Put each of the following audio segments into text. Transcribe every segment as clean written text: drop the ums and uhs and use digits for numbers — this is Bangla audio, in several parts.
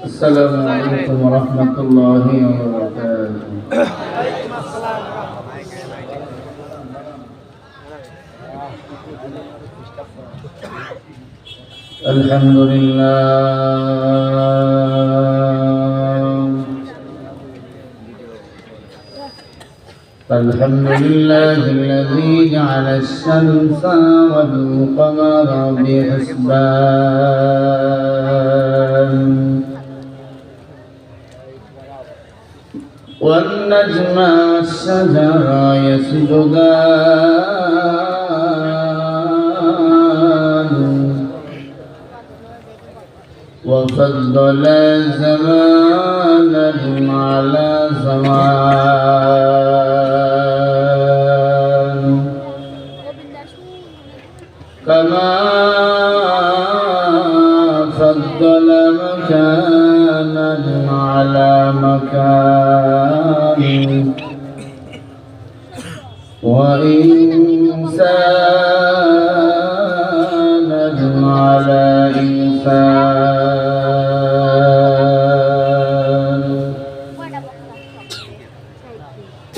السلام عليكم ورحمة الله وبركاته. الحمد لله الذي جعل الشمس والقمر بحسبان والنجم والشجر يسجدان وفضل زمانا على زمان كما فضل مكانا على مكان وإنسانا على إنسان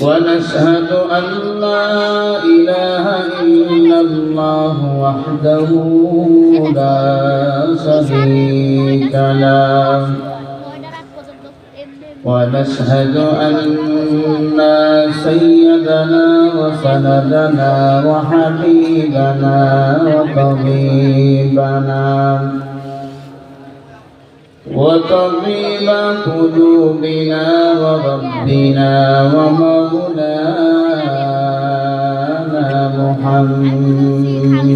ونشهد أن لا إله إلا الله وحده لا شريك له ونشهد أن سيدنا وسندنا وحبيبنا وطبيبنا وطبيب قلوبنا وربنا ومولانا محمد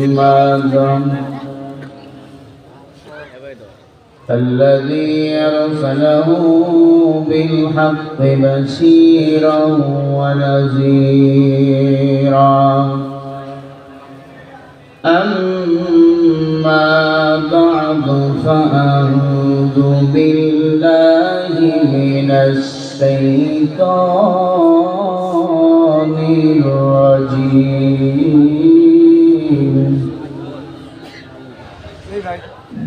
الذي أرسله بالحق بشيرا ونذيرا أما بعد فأعوذ بالله من الشيطان الرجيم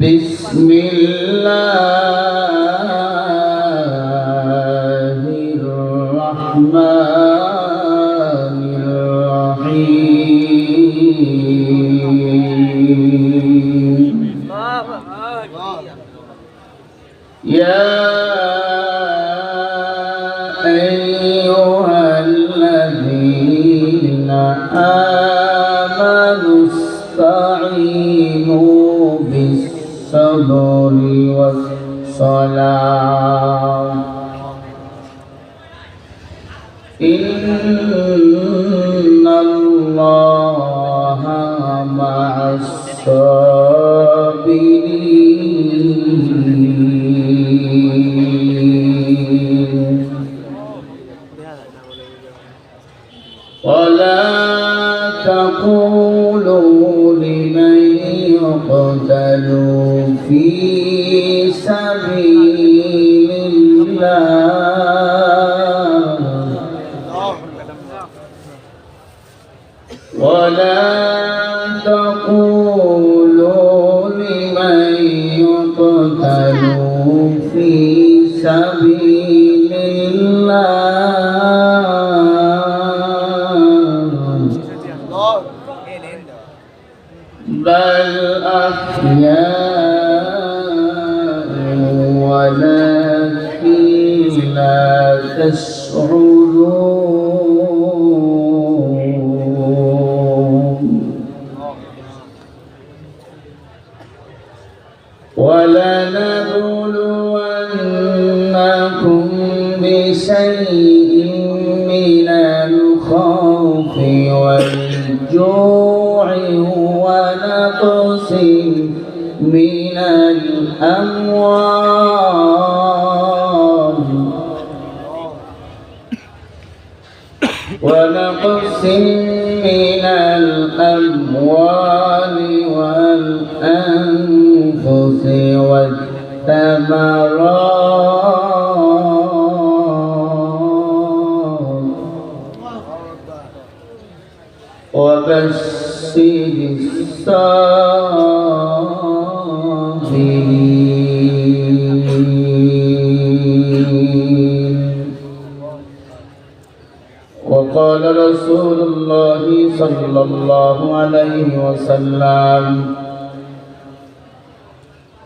بسم الله الرحمن الرحيم يا أيها الذين آمنوا استعينوا بالصبر والصلاة إن الله مع الصابرين ولا تقولوا لمن يقتل في سبيل الله ولا تقولوا لمن يقتل في سبيل الله بل أحياء ولكن لا تشعرون ولنبلونكم بشيء من الخوف والجوع ونقص من الأموال والأنفس والثمرات وبشر الصابرين قال رسول الله صلى الله عليه وسلم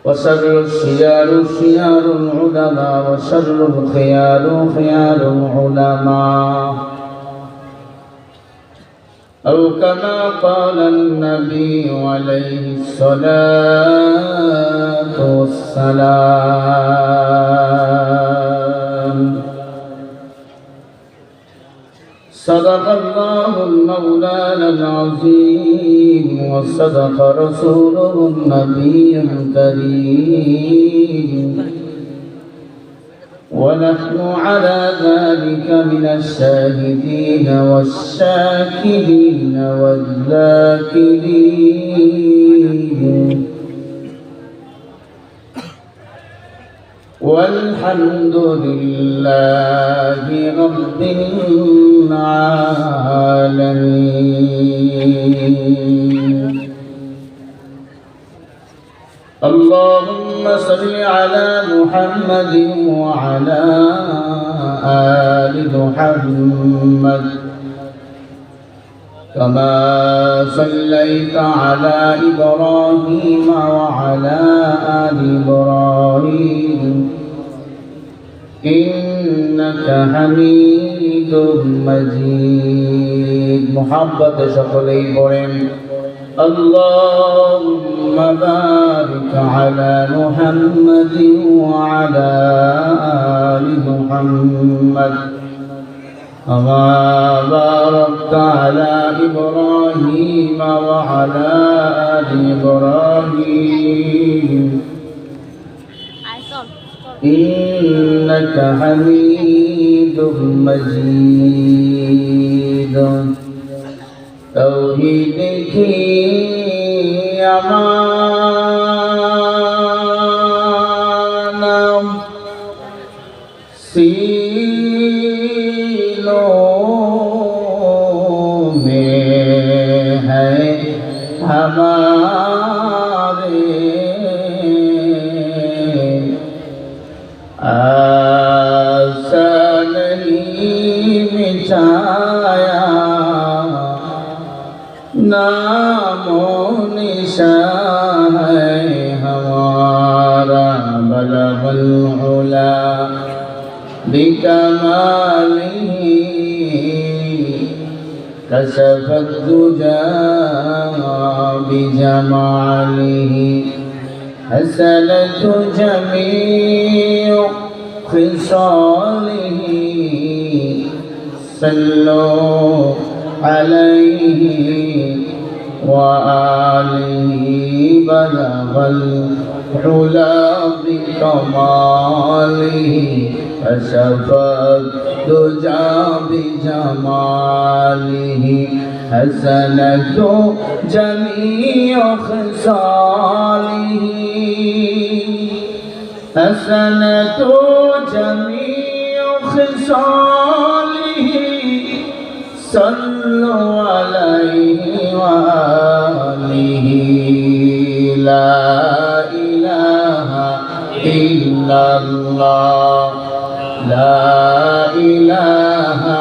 وشر الشيار شيار العلماء وشر الخيار خيار العلماء أو كما قال النبي عليه الصلاة والسلام صدق الله المولانا العظيم وصدق رسوله النبي الكريم ونحن على ذلك من الشاهدين والشاكرين والذاكرين والحمد لله رب العالمين. اللهم صل على محمد وعلى آل محمد كما صليت على إبراهيم وعلى آل إبراهيم إنك حميد مجيد. محبت شكلي برم اللهم بارك على محمد وعلى آل محمد كما باركت على إبراهيم وعلى آل إبراهيم إنك حميد مجيد. توحيد की अमानत सीलों में है हमारे आशा नहीं मिटाया नामो निशान है हमारा बलगल उला बिकमालिही कशफत दुजा बिजमालिही हसनत जमीउ खिसालिही सल्लो अलैहि वआलिहि बलगल उला बिकमालिहि कशफत दुजा बिजमालिहि हसनत जमीउ खिसालिहि हसनत जमीउ खिसालिहि सल्लु अलैहि वआलिहि ला इलाहा इल्लल्लाह ला इलाहा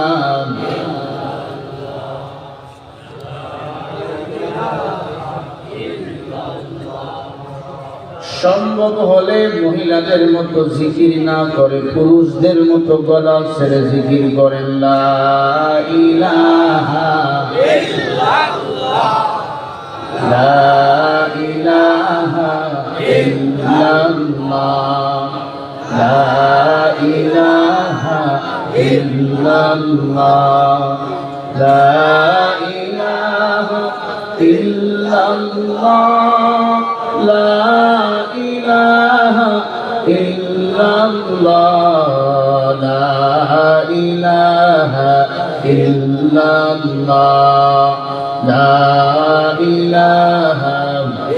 সম্ভব হলে মহিলাদের মতো জিকির না করে পুরুষদের মতো গলা ছেড়ে জিকির করেন লা ইলাহা ইল্লাল্লাহ লা ইলাহা ইল্লাল্লাহ লা ইলাহা ইল্লাল্লাহ লা ইলাহা ইল্লাল্লাহ লা ইলাহা ইল্লাল্লাহ লা ইলাহা ইল্লাল্লাহ লা ইলাহা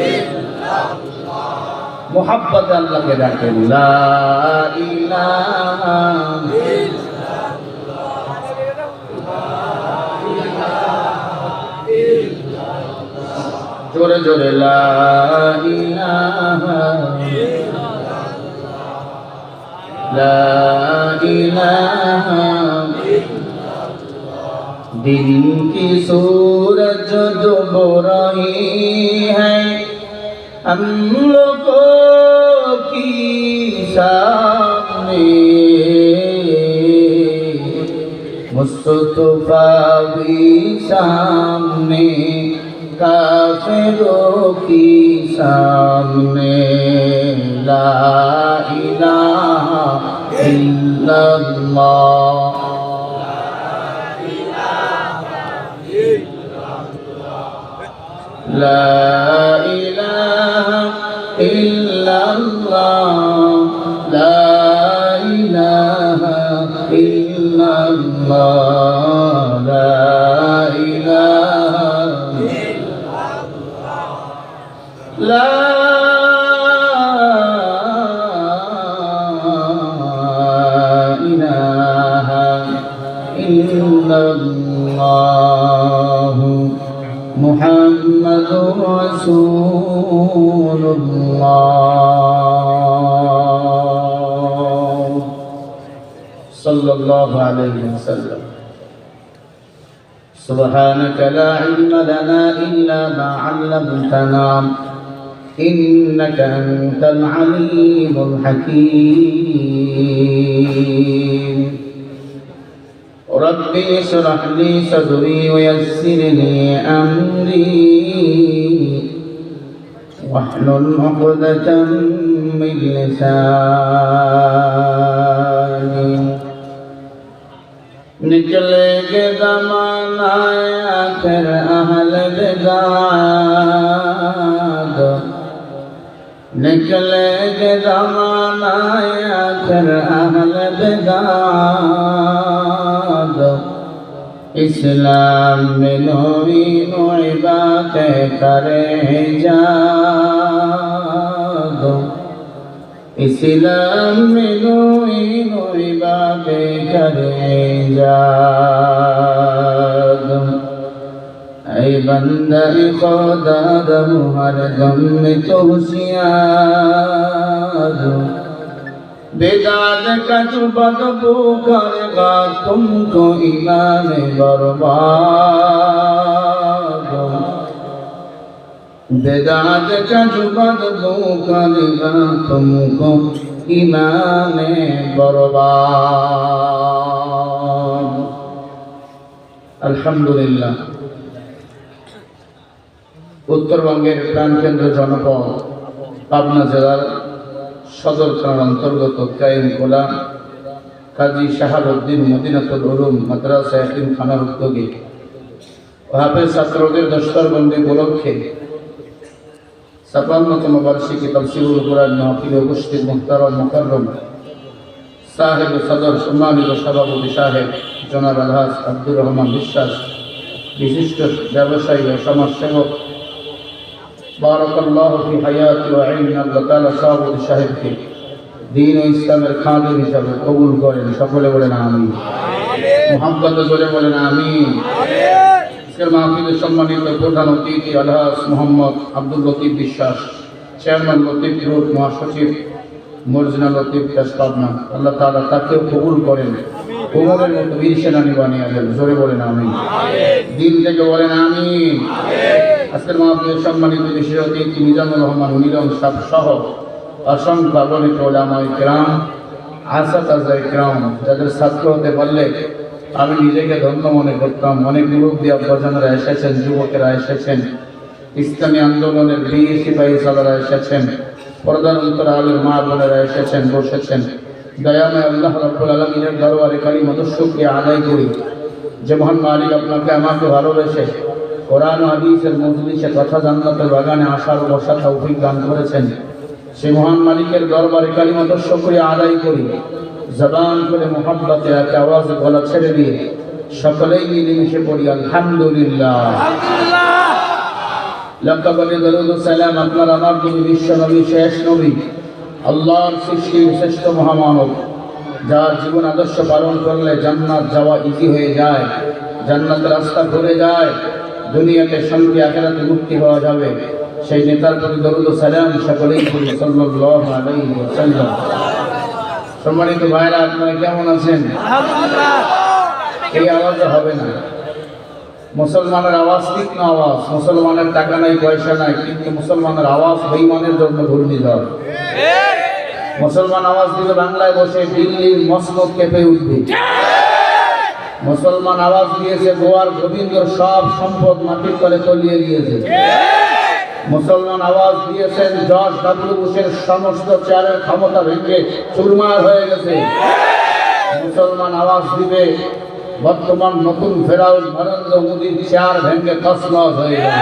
ইল্লাল্লাহ। মুহাব্বত আল্লাহকে ডাকেন লা ইলাহা জোরে জোরে লা ইলাহা লা ইলাহা दिन की सूरज डूब रही है हम लोगों की सामने मुस्तफा भी सामने काफिरों की सामने ला इलाहा इल्लल्लाह ला इलाहा इल्लल्लाह ला इलाहा इल्लल्लाह ला इलाहा ला इलाहा इल्लल्लाह मुहम्मदुर रसूलुल्लाह सल्लल्लाहु अलैहि वसल्लम सुब्हानक ला इल्म लना इल्ला मा 'अल्लमतना इन्नक अंतल अलीमुल हकीम रब्बि इश्रह ली सदरी वयस्सिर ली अमरी वाहलुल उक़दतम मिन लिसानी निकलेगे ज़माना आखिर अहल बिदात निकलेगे ज़माना आखिर अहल बिदात इस्लाम में नूरी नूरी बातें करे जाद इस्लाम में नूरी नूरी बातें करे जाद ऐ बंदा खुदा दम हर दम में तो होशियार बेदाद का जो बदबू करेगा तुमको ईमान बर्बाद बेदाद का जो बदबू करेगा तुमको ईमान बर्बाद अल्हम्दुलिल्लाह उत्तरबंगेर प्राणकेंद्र जनपद पाबना জেলার सदर थानार अंतर्गत कायमकोला काजी शाहाबुद्दीन मदिनातुल उलूम माद्रासा यतीमखानार उद्योगे हाफेज छात्रদের दस्तरबंदी उपलक्षे ৫৬তম বার্ষিকী তাফসীরুল কুরআন মাহফিলে উপস্থিত মুহতারাম মুকাররম সাহেব সদর সম্মানিত সভাপতি সাহেব জনাব আলহাজ আব্দুর রহমান বিশ্বাস বিশিষ্ট ব্যবসায়ী ও সমাজসেবক বারাকাল্লাহু ফি হায়াতি ওয়া ইলমি আল্লাহ তাআলা সভাপতি সাহেবকে দ্বীন ও ইসলামের খাদেম হিসাবে কবুল করেন সকলে বলেন আমিন মুহাব্বত করে বলেন আমিন আজকের মাহফিলে সম্মানিত প্রধান অতিথি আলহাজ মোহাম্মদ আব্দুল লতিফ বিশ্বাস চেয়ারম্যান লতিফ গ্রুপ মহাসচিব মর্জিনা লতিফ পাবনা আল্লাহ তাআলা তাকেও কবুল করেন ওমরের মতো বীর সেনানী বানিয়ে দেন জোরে বলেন আমিন দিল থেকে বলেন আমিন আজকের মাহফিলের সম্মানিত বিশেষ অতিথি নিজামুর রহমান মিলন সাহেব সহ অসংখ্য আগণিত উলামায়ে কেরাম আসাতায়ে কেরাম যাদের ছাত্র হতে পারলে আমি নিজেকে ধন্য মনে করতাম। অনেক মুরব্বী আব্বাজানেরা এসেছেন, যুবকেরা এসেছেন, ইসলামী আন্দোলনের বীর সিপাহী সালারা এসেছেন, পর্দার অন্তরালের মা বোনেরা এসেছেন, বসেছেন। দয়াময় আল্লাহ রাব্বুল আলামিনের দরবারে কালিমাত শুকরিয়া আদায় করি যে মহান মালিক আপনাকে আমাকে ভালোবেসে কোরআন ও হাদিসের মজলিসে তথা জান্নাতের বাগানে আসার ও বসার তৌফিক দান করেছেন। সেই মহান মালিকের দরবারে কালিমাত শুকরিয়া আদায় করি। জবান করে মুহাব্বতে এক আওয়াজে গলা ছেড়ে দিয়ে সকলেই মিলেমিশে পড়ি আলহামদুলিল্লাহ। লাখ কোটি দরুদ ও সালাম আপনার আমার নবী, বিশ্ব নবী, শেষ নবী, আল্লাহর সৃষ্টির শ্রেষ্ঠ মহামানব, যার জীবন আদর্শ পালন করলে জান্নাত যাওয়া ইজি হয়ে যায়, জান্নাতের রাস্তা খুলে যায়, দুনিয়াতে শান্তি, আখিরাতে মুক্তি পাওয়া যাবে, সেই নেতার প্রতি দরুদ ও সালাম সকলেই পড়ি সাল্লাল্লাহু আলাইহি ওয়াসাল্লাম। সম্মানিত ভাইরা, আপনারা কেমন আছেন? আলহামদুলিল্লাহ। এই আওয়াজে হবে না, মুসলমানের আওয়াজ তীক্ষ্ণ আওয়াজ, মুসলমানের টাকা নাই পয়সা নাই, কিন্তু মুসলমানের আওয়াজ বেঈমানের জন্য ঘূর্ণিঝড়। মুসলমান আওয়াজ দিলে বাংলায় বসে দিল্লির মসনদ কেঁপে উঠবে। মুসলমান আওয়াজ দিয়েছে গোয়ার গোবিন্দর সব সম্পদ মাটির তলে তলিয়ে দিয়েছে। মুসলমান আওয়াজ দিয়েছেন জর্জ ডাব্লিউ বুশের সমস্ত চেয়ারের ক্ষমতা ভেঙে চুরমার হয়ে গেছে। মুসলমান আওয়াজ দিবে বর্তমান নতুন ফেরাউন নরেন্দ্র মোদীর চেয়ার ভেঙে তছনছ হয়ে গেল।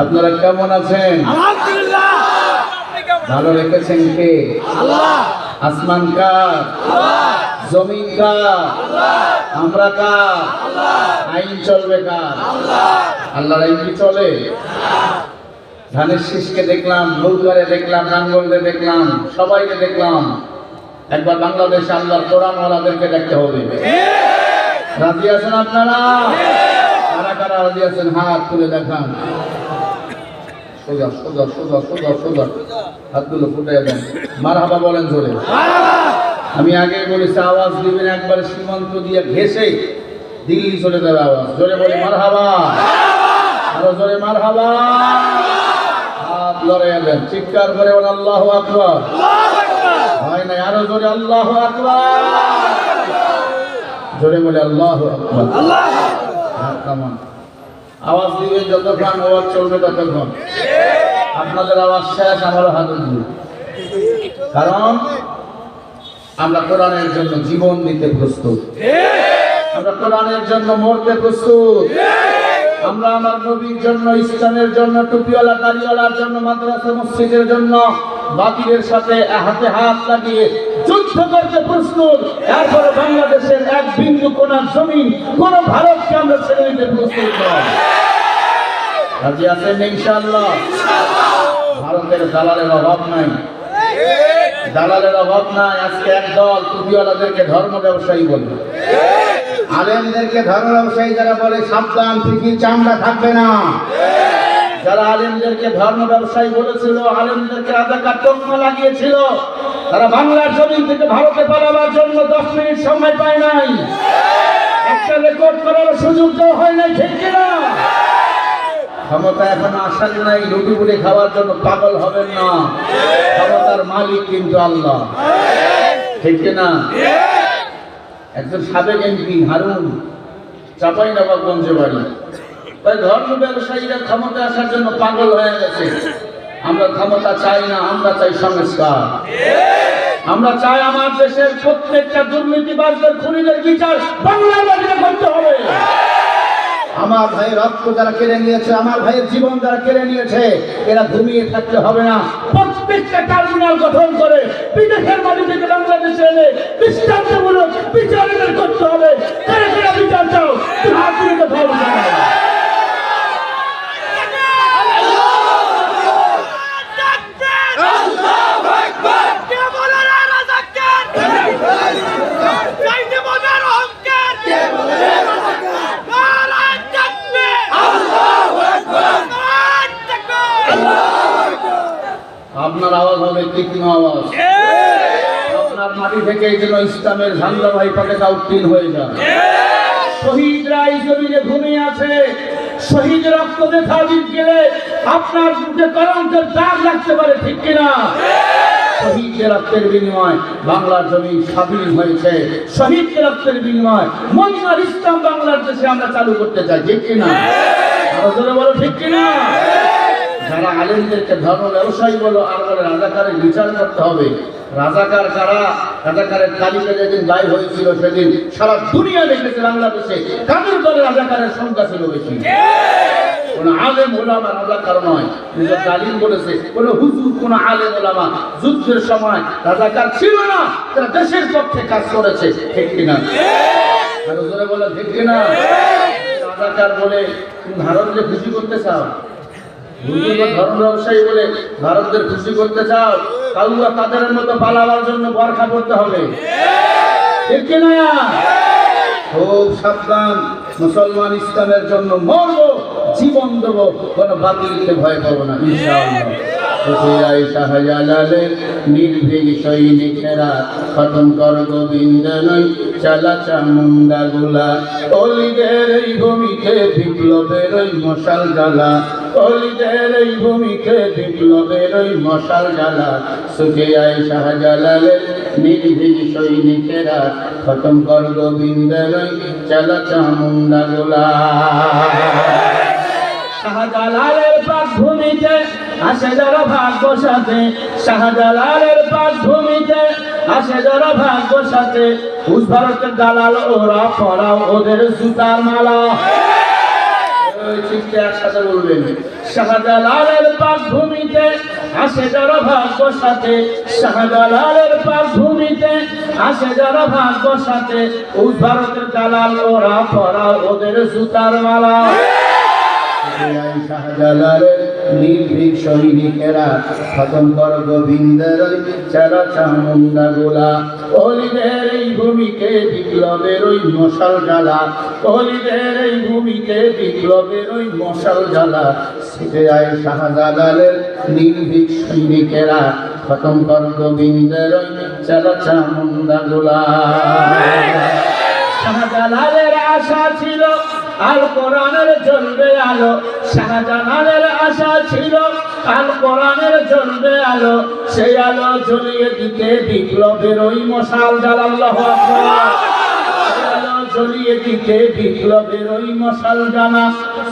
আপনারা কেমন আছেন? আলহামদুলিল্লাহ। ভালো রেখেছেন কে? আল্লাহ। আসমান কার? আল্লাহ। জমিন কার? আল্লাহ। আমরা কার? আল্লাহ। আইন চলবে কার? আল্লাহ। আল্লাহর আইন কি চলে? ধানের শীষকে দেখলাম, নৌকারে দেখলাম, নাঙ্গলকে দেখলাম, সবাইকে দেখলাম। একবার বাংলাদেশে আল্লাহর কোরআনওয়ালাদেরকে দেখতে হবে। রাজি আছেন আপনারা? কারা কারা রাজি আছেন হাত তুলে দেখান। সোজা সোজা সোজা সোজা সোজা হাতগুলো ফুটে দেন। মারহাবা বলেন জোরে। আমি আগে বলেছি আওয়াজ দিবেন একবার সীমান্ত দিয়ে ঘেসে দিল্লি চলে যাবে আওয়াজ। জোরে বলে মারহাবা, আরো জোরে মারহাবা। হাত লড়াইয়া দেন, চিৎকার করে বলেন আল্লাহু আকবার। হয় নাই, আরো জোরে আল্লাহু আকবার। জোরে বলে আল্লাহু আকবার। হাত নামান। আওয়াজ দিবেন যতক্ষণ আওয়াজ চলবে ততক্ষণ। আপনাদের আওয়াজ শেষ, আমারও হাত উঠবে। কারণ আমরা কোরআনের জন্য জীবন দিতে প্রস্তুত, আমরা কোরআনের জন্য মরতে প্রস্তুত, আমরা আমার নবীর জন্য, ইসলামের জন্য, টুপিওয়ালা দাড়িওয়ালার জন্য, মাদ্রাসা মসজিদের জন্য বাতিলের সাথে হাতে হাত লাগিয়ে যুদ্ধ করতে প্রস্তুত। এরপরে বাংলাদেশের এক বিন্দু কোনার জমিন কোন ভারতকে আমরা ছেড়ে দিতে প্রস্তুত নয়। রাজি আছেন ইনশাআল্লাহ? ভারতের দালালের অভাব নাই, দালালের অভাব নাই। আজকে একদল টুপিওয়ালাদেরকে ধর্ম ব্যবসায়ী বলে, আলেমদেরকে ধর্ম ব্যবসায়ী যারা বলে সাবধান, পৃথিবীর চামড়া থাকবে না। যারা আলেমদেরকে ধর্ম ব্যবসায়ী বলেছিল, আলেমদেরকে রাজাকার তকমা লাগিয়েছিল, তারা বাংলার জমিন থেকে ভারতে পালাবার জন্য 10 মিনিট সময় পায় নাই, একটা রেকর্ড করার সুযোগ দেওয়া হয় নাই। ঠিক কিনা? ক্ষমতা এখনো আসার নাই, রুটি বুড়ি খাওয়ার জন্য পাগল হবেন না। ক্ষমতার মালিক কিন্তু আল্লাহ। ঠিক কিনা? একজন সাবেক এমপি হারুন, চাঁপাইনবাবগঞ্জে বাড়ি, তাই ধর্ম ব্যবসায়ীরা ক্ষমতা আসার জন্য পাগল হয়ে গেছে। আমরা ক্ষমতা চাই না, আমরা চাই সংস্কার। আমরা চাই আমার দেশের প্রত্যেকটা দুর্নীতিবাজদের, খুনিদের বিচার বাংলার মাটিতে করতে হবে। আমার ভাইয়ের রক্ত যারা কেড়ে নিয়েছে, আমার ভাইয়ের জীবন যারা কেড়ে নিয়েছে, এরা ঘুমিয়ে থাকতে হবে না। প্রত্যেকটা ট্রাইব্যুনাল গঠন করে বিদেশের মাটি থেকে বাংলাদেশে এনে দৃষ্টান্তমূলক বিচার করতে হবে। কারা কারা বিচার চাও? হাত তুলে দেখাও। আপনার আওয়াজ হবে তীক্ষ্ণ আওয়াজ। আপনার মাটি থেকে এই জন্য ইসলামের ঝান্ডাবাহী পতাকা উত্তীর্ণ হয়ে যায়। শহীদরা এই জমিনে ঘুমিয়ে আছে, শহীদ রক্ত দেখা গেলে আপনার বুকে কলঙ্কের দাগ লাগতে পারে। ঠিক কিনা? শহীদের রক্তের বিনিময় বাংলার জমি স্বাধীন হয়েছে, শহীদের রক্তের বিনিময় মদিনার ইসলাম বাংলার দেশে আমরা চালু করতে চাই। ঠিক কিনা? আরো জোরে বলো ঠিক কিনা? যারা আলেমদেরকে ধর্ম ব্যবসায়ী বলো আর বলে রাজাকারের বিচার করতে হবে। রাজাকার কারা? রাজাকারের তালিকা যেদিন দায় হয়েছিল সেদিন সারা দুনিয়া দেখেছে বাংলাদেশে কাদের দলে রাজাকারের সংখ্যা ছিল বেশি। কোন আলেম ওলামা রাজাকার নয়, নিজের তালিম বলেছে। কোন হুজুর, কোন আলেম ওলামা যুদ্ধের সময় রাজাকার ছিল না, তারা দেশের পক্ষে কাজ করেছে। ঠিক কিনা? আর ওজনে বলে ঠিক কিনা? রাজাকার বলে ভারতকে খুশি করতে চাও, ধর্ম ব্যবসায়ী বলে ভারতদের খুশি করতে চাও, কাউয়া তাদের মতো পালাবার জন্য বরখা পড়তে হবে। ঠিক কিনা? খুব সাবধান। মুসলমান ইসলামের জন্য মরবো, জীবন দেবো, কোনো বাতিলকে ভয় পাবো না ইনশাআল্লাহ। সুফিয়ায় শাহজালালের নির্ভীক সৈনিকেরা খতম কর গোবিন্দ নয় চালা চামুন্ডা গুলা অলিদের এই ভূমিতে বিপ্লবের ওই মশাল জ্বালা অলিদের এই ভূমিতে বিপ্লবের ওই মশাল জ্বালা সুফিয়ায় শাহজালালের নির্ভীক সৈনিকেরা খতম কর গোবিন্দ নয় চালা চামুন্ডা গুলা শাহজালালের পাক ভূমিতে আসে যারা ভাগ্য সাথে শাহজালালের পাক ভূমিতে আসে যারা ভাগ্য সাথে উস ভারতের দালাল ওরা পরাও ওদের জুতার মালা ঠিকটা একসাথে বলবেন শাহজালালের পাক ভূমিতে আসে যারা ভাগ্য সাথে শাহজালালের পাক ভূমিতে আসে যারা ভাগ্য সাথে উস ভারতের দালাল ওরা পরাও ওদের জুতার মালা শাহজালালের নির্ভীক সৈনিকেরা খতম কর গোবিন্দের চালা চামুন্ডা গোলা অলিদের এই ভূমিকে বিপ্লবের ওই মশাল জ্বালা অলিদের এই ভূমিকে বিপ্লবের ওই মশাল জ্বালা সিপিআই শাহজালালের নির্ভীক সৈনিকেরা খতম কর গোবিন্দের ওই চালা চামুন্ডা গোলা শাহজালালের আশা ছিল আল কোরআনের জ্বলবে আলো শাহজালালের আশা ছিল আল কোরআনের জ্বলবে আলো সেই আলো জ্বলিয়ে দিতে বিপ্লবের ওই মশাল জ্বালাল্লাহু আকবার আলো জ্বলিয়ে দিতে বিপ্লবের ওই মশাল জ্বালা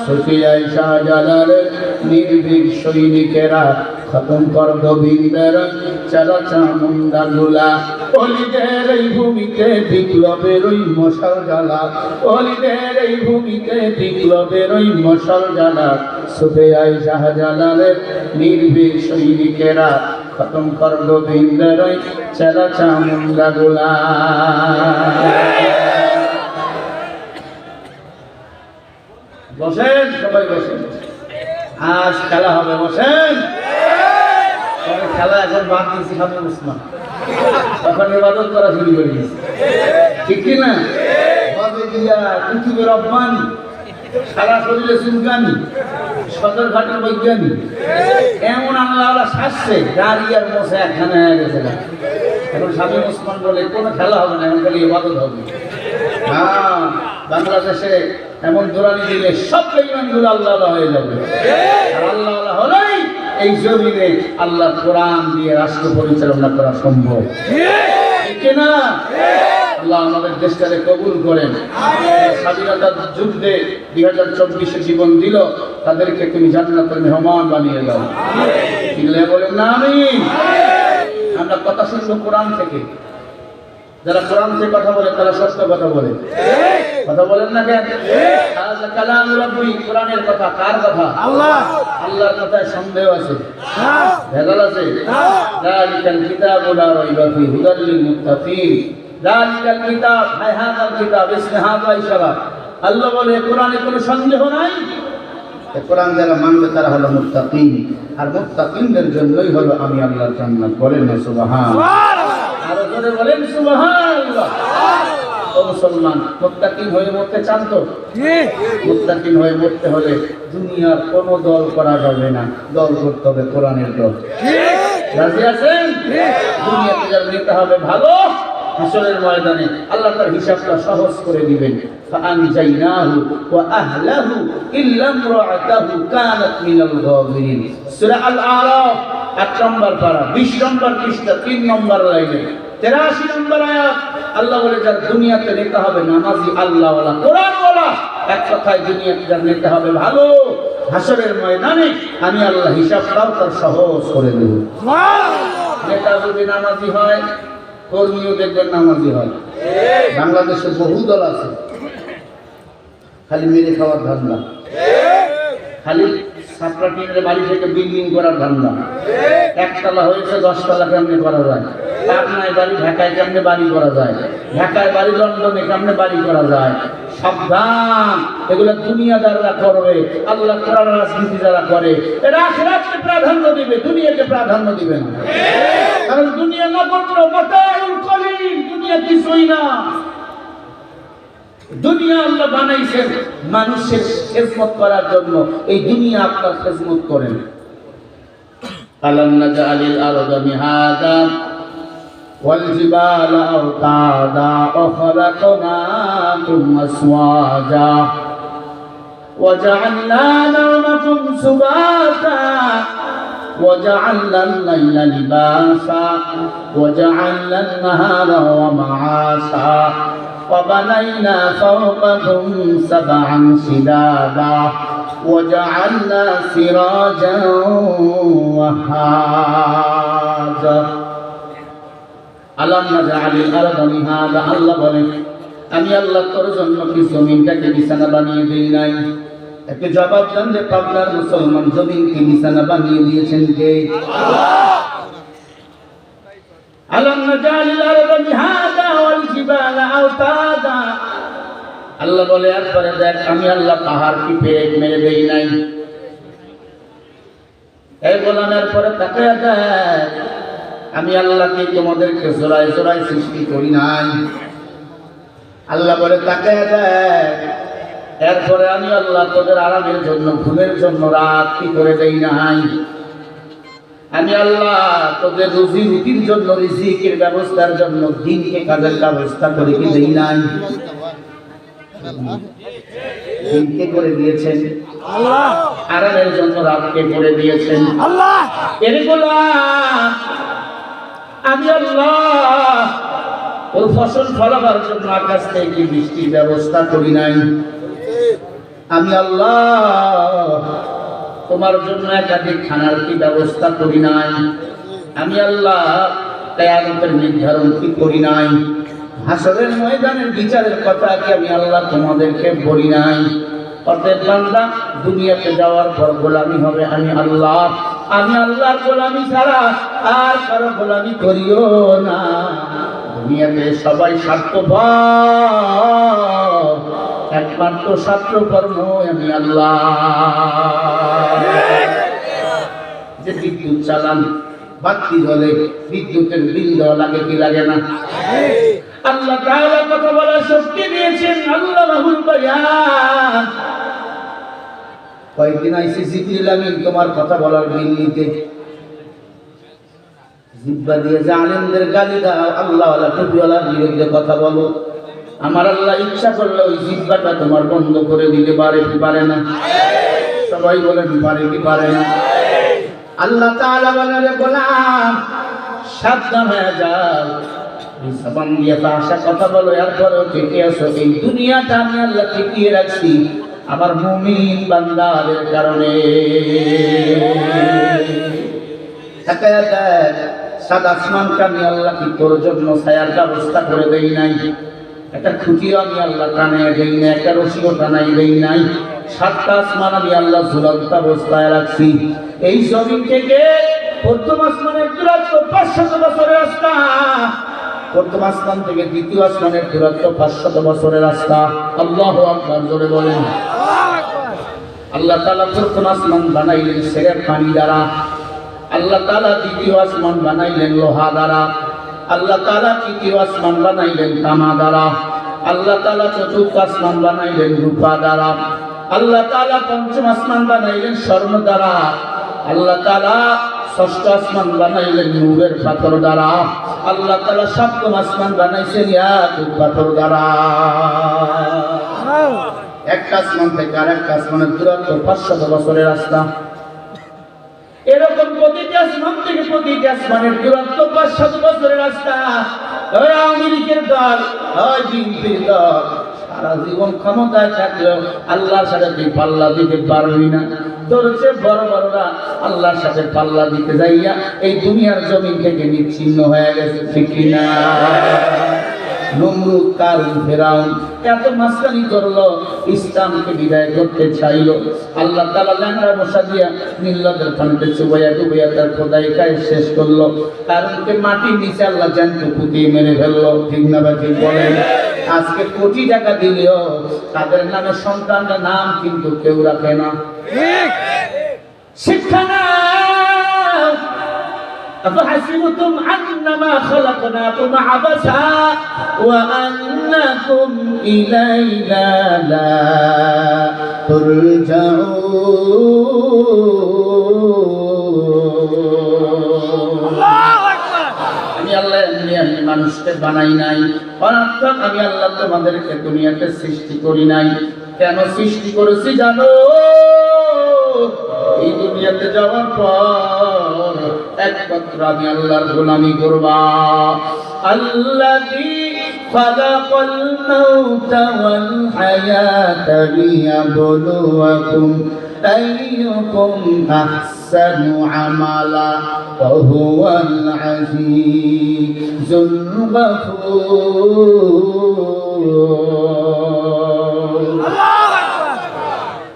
সুফিয়ায় শাহজালালের নির্ভীক সৈনিকেরা খতম কর গোবিন্দের চালা চামুন্ডা গুলা অলিদের এই ভূমিতে বিপ্লবের ওই মশাল জ্বালা অলিদের এই ভূমিতে বিপ্লবের ওই মশাল জ্বালা সুফিয়ায় শাহজালালের নির্ভীক সৈনিকেরা খতম কর গোবিন্দের চালা চামুন্ডা গুলা বসেন সবাই বসেন আজ খেলা হবে বসেন খেলা এখন বাদ দিয়েছি খাবে উসমান তখন ইবাদত করা শুরু করে দিয়েছি ঠিক কি না হবে দিয়া পৃথিবীর রব্বানি সারা শরীরে চুলকানি সদরঘাটের বৈজ্ঞানী এমন আল্লাহ শাসছে গাড়ি আর মশা একখানে হয়ে গেছে না এখন স্বামী উসমান বলে কোনো খেলা হবে না এখন খালি ইবাদত হবে হ্যাঁ বাংলাদেশে এমন দৌড়ানি দিলে সব বেঈমানগুলো আল্লাহ হয়ে যাবে আর আল্লাহ হলেই এই জমিনে আল্লাহ কোরআন দিয়ে রাষ্ট্র পরিচালনা করা সম্ভব ঠিক না আল্লাহ আমাদের দেশটাকে কবুল করেন স্বাধীনতার যুদ্ধে 2024 জীবন দিল তাদেরকে তুমি জান্নাতের মেহমান বানিয়ে দাও দিলে বলেন না আমিন আমরা কথা শুনবো কোরআন থেকে যারা কোরআন থেকে কথা বলে তারা সত্য কথা বলে কথা বলেন না কেন কালাম রাব্বি কোরআনের কথা কার কথা আল্লাহ আল্লাহর কথায় সন্দেহ আছে ভেজাল আছে যালিকাল কিতাবু লা রাইবা ফিহি হুদাল লিল মুত্তাকিন যালিকাল কিতাব হাযাল কিতাব ইসমে হাযা ইশারা আল্লাহ বলে কোরআনে কোনো সন্দেহ নাই কোরআন যারা মানবে তারা হলো মুত্তাকিন আর মুত্তাকিনদের জন্যই হলো আমি আল্লাহর জান্নাত বলেন না সুবহানাল্লাহ আর জোরে বলেন সুবহানাল্লাহ ও মুসলমান মুত্তাকিন হয়ে মরতে চান তো মুত্তাকিন হয়ে মরতে হলে দুনিয়ার কোনো দল করা যাবে না দল করতে হবে কোরআনের দল রাজি আছেন দুনিয়াতে যারা নিতে হবে ভালো হাসরের ময়দানে আল্লাহ তার হিসাবটা সহজ করে দিবেন ফাআনজাইনাহু ওয়া আহলাহু ইল্লা ইমরাআতাহু কানাত মিনাল গাবিরিন সূরা আল আরাফ 8 নম্বর পারা 20 নম্বর পৃষ্ঠা 3 নম্বর লাইনে 83 নম্বর আয়াত আল্লাহ বলে যার দুনিয়াতে নিতে হবে নামাজি আল্লাহওয়ালা কোরআনওয়ালা এক কথায় দুনিয়াতে যার নিতে হবে ভালো হাসরের ময়দানে আমি আল্লাহ হিসাবটাও তার সহজ করে দেব নেতা যদি নামাজি হয় কর্মীও দেখবেন নামাজি হয় বাংলাদেশে বহু দল আছে খালি মেরে খাওয়ার ধান্দা খালি ছাত্রা টিনের বাড়ি থেকে বিল্ডিং করার ধান্দা একতলা হয়েছে 10 তলা কেমনে করা যায় পাটনায় বাড়ি ঢাকায় কেমনে বাড়ি করা যায় ঢাকায় বাড়ি লন্ডনে কেমনে বাড়ি করা যায় সাবধান এগুলা দুনিয়াদাররা করবে আল্লাহ কোরআন রাজনীতি যারা করে এরা আখিরাতকে প্রাধান্য দিবে দুনিয়াকে প্রাধান্য দিবে না কারণ দুনিয়া না করলেও মাতাউল কলিল দুনিয়া কিছুই না দুনিয়া আল্লাহ বানাইছেন মানুষের খেদমত করার জন্য এই দুনিয়া আপনার খেদমত করেন ألم نجعل الأرض مهادا والجبال أوتادا وخلقناكم أزواجا وجعلنا نومكم سباتا وجعلنا الليل لباسا وجعلنا النهار ومعاشا وبنينا فوقكم سبعا شدادا وجعلنا سراجا وهاجا ألم نجعل الأرض مهادا আল্লাহ বলেন আমি আল্লাহ তোর জন্য কি জমিনটাকে বিছানা বানিয়ে দেই নাই? একটু জবাব দেন যে পাবনার মুসলমান, জমিনকে বিছানা বানিয়ে দিয়েছেন কে? আল্লাহ। আলম নাজালিল আরদা মিহাদা ওয়াল জিবালা আওতাদা, আল্লাহ বলে একবারে দেখ আমি আল্লাহ পাহাড়কে পেরেক মেরে দেই নাই। এই গোলামের পরে তাকায়া দেখ আমি আল্লাহকে তোমাদেরকে জোড়ায় জোড়ায় সৃষ্টি করি নাই। আল্লাহ বলে তাকায়া দেখ এরপরে আমি আল্লাহ তোদের আরামের জন্য ঘুমের জন্য রাত কি করে দেই নাই। আমি আল্লাহ তোদের রুজি রুটির জন্য রিজিকের ব্যবস্থার জন্য দিনকে কাজের ব্যবস্থা করে কি দেই নাই? দিনকে করে দিয়েছেন আল্লাহ, আরামের জন্য রাতকে করে দিয়েছেন আল্লাহ। এগুলো আমি আল্লাহ ওর ফসল ফলাবার জন্য আকাশ থেকে বৃষ্টির ব্যবস্থা করি নাই। আমি আল্লাহ তোমার জন্য একাধিক খানার কি ব্যবস্থা করি নাই। আমি আল্লাহ কিয়ামতের নির্ধারণ কি করি নাই। হাসরের ময়দানের বিচারের কথা কি আমি আল্লাহ তোমাদেরকে বলি নাই। অতএব বান্দা দুনিয়াতে যাওয়ার পর গোলামি হবে আমি আল্লাহ। আমি আল্লাহর গোলামি ছাড়া আর কারো গোলামি করিও না। দুনিয়াতে সবাই স্বার্থপর, একমাত্র স্বার্থকর্ম আমি আল্লাহ। যে বিদ্যুৎ চালান, বাতি জ্বলে, বিদ্যুতের বিল দেওয়া লাগে কি লাগে না? আল্লাহ তাআলা কথা বলার শক্তি দিয়েছেন, আল্লাহ রাহুল বায়ান। কয়েকদিন আইসি জিবরিল আমিন তোমার কথা বলার বিল নিতে, জিব্বা দিয়ে জালেমদের গালি দাও, আল্লাহওয়ালা টুপিওয়ালার বিরুদ্ধে কথা বলো। আমার আল্লাহ ইচ্ছা করলে ওই জিব্বাটা তোমার বন্ধ করে দিতে পারে কি পারে না? সবাই বলেন পারে কি পারে না? আল্লাহ তাআলা বলেন রে গোলাম সাবধান হয়ে যাও, জবান দিয়ে ভাষা কথা বলো, এরপরেও টিকে আসো। এই দুনিয়াটা আমি আল্লাহ টিকিয়ে রাখছি আমার মুমিন বান্দাদের কারণে। সাদা আসমানকে আমি আল্লাহ কি তোর জন্য ছায়ার ব্যবস্থা করে দেই নাই। একটা খুঁটিও আমি আল্লাহ টানাই দেই নাই, একটা রশিও টানাই দেই নাই। সাতটা আসমান আমি আল্লাহ ঝুলন্ত অবস্থায় রাখছি। এই জমিন থেকে প্রথম আসমানের দূরত্ব 500 বছরের রাস্তা, প্রথম আসমান থেকে দ্বিতীয় আসমানের দূরত্ব 500 বছরের রাস্তা। আল্লাহু আকবার জোরে বলেন। আল্লাহ তাআলা প্রথম আসমান বানাইলেন সেরের পানি দ্বারা, আল্লাহ তাআলা দ্বিতীয় আসমান বানাইলেন লোহা দ্বারা, আল্লাহ তাআলা তৃতীয় আসমান বানাইলেন তামা দ্বারা, আল্লাহ তাআলা চতুর্থ আসমান বানাইলেন রূপা দ্বারা, আল্লাহ তাআলা পঞ্চম আসমান বানাইলেন স্বর্ণ দ্বারা, আল্লাহ তাআলা ষষ্ঠ আসমান বানাইলেন নূরের পাথর দ্বারা, আল্লাহ তাআলা সপ্তম আসমান বানাইছেন ইয়াকুত পাথর দ্বারা। একটা আসমান থেকে আরেকটা আসমানের দূরত্ব 500 বছরের রাস্তা। এরকম প্রতিটি আসমান থেকে প্রতিটি আসমানের দূরত্ব 500 বছরের রাস্তা। ওই আওয়ামী লীগের দল, ওই বিএনপির দল সারা জীবন ক্ষমতায় থাকলেও আল্লাহর সাথে তুই পাল্লা দিতে পারবি না। তোর চেয়ে বড় বড়রা আল্লাহর সাথে পাল্লা দিতে যাইয়া এই দুনিয়ার জমিন থেকে নিচ্ছিন্ন হয়ে গেছে, ঠিক কিনা? নমরুদ, কারুন, ফেরাউন এত মাস্তানি করলো, ইসলামকে বিদায় করতে চাইলো। আল্লাহ তাআলা ল্যাংড়া মশা দিয়া মিল্লাতের ফান্ডে চুবাইয়া ডুবাইয়া তার খোদাই কাজ শেষ করলো। কারুনকে মাটির নিচে আল্লাহ জ্যান্ত পুঁতিয়ে মেরে ফেললো, ঠিক না? বা ঠিক বলেন? আজকে কোটি টাকা দিলেও তাদের নামে সন্তানদের নাম কিন্তু কেউ রাখে না। শিক্ষা নাও, أفحسبتم أنما خلقناكم عبثا وأنكم إلينا لا ترجعون আমি আল্লাহ এমনি মানুষকে বানাই নাই, অর্থাৎ আমি আল্লাহ তোমাদেরকে দুনিয়াতে সৃষ্টি করি নাই। কেন সৃষ্টি করেছি জানো? এই দুনিয়াতে যাওয়ার পর একমাত্র আমি আল্লাহর গোলামি করবা। আল্লাযী খালাকাল মাউতা ওয়াল হায়াতা লিয়াবলুয়াকুম আইয়ুকুম আহসানু আমালা ওয়া হুয়াল আজিজুল গফুর।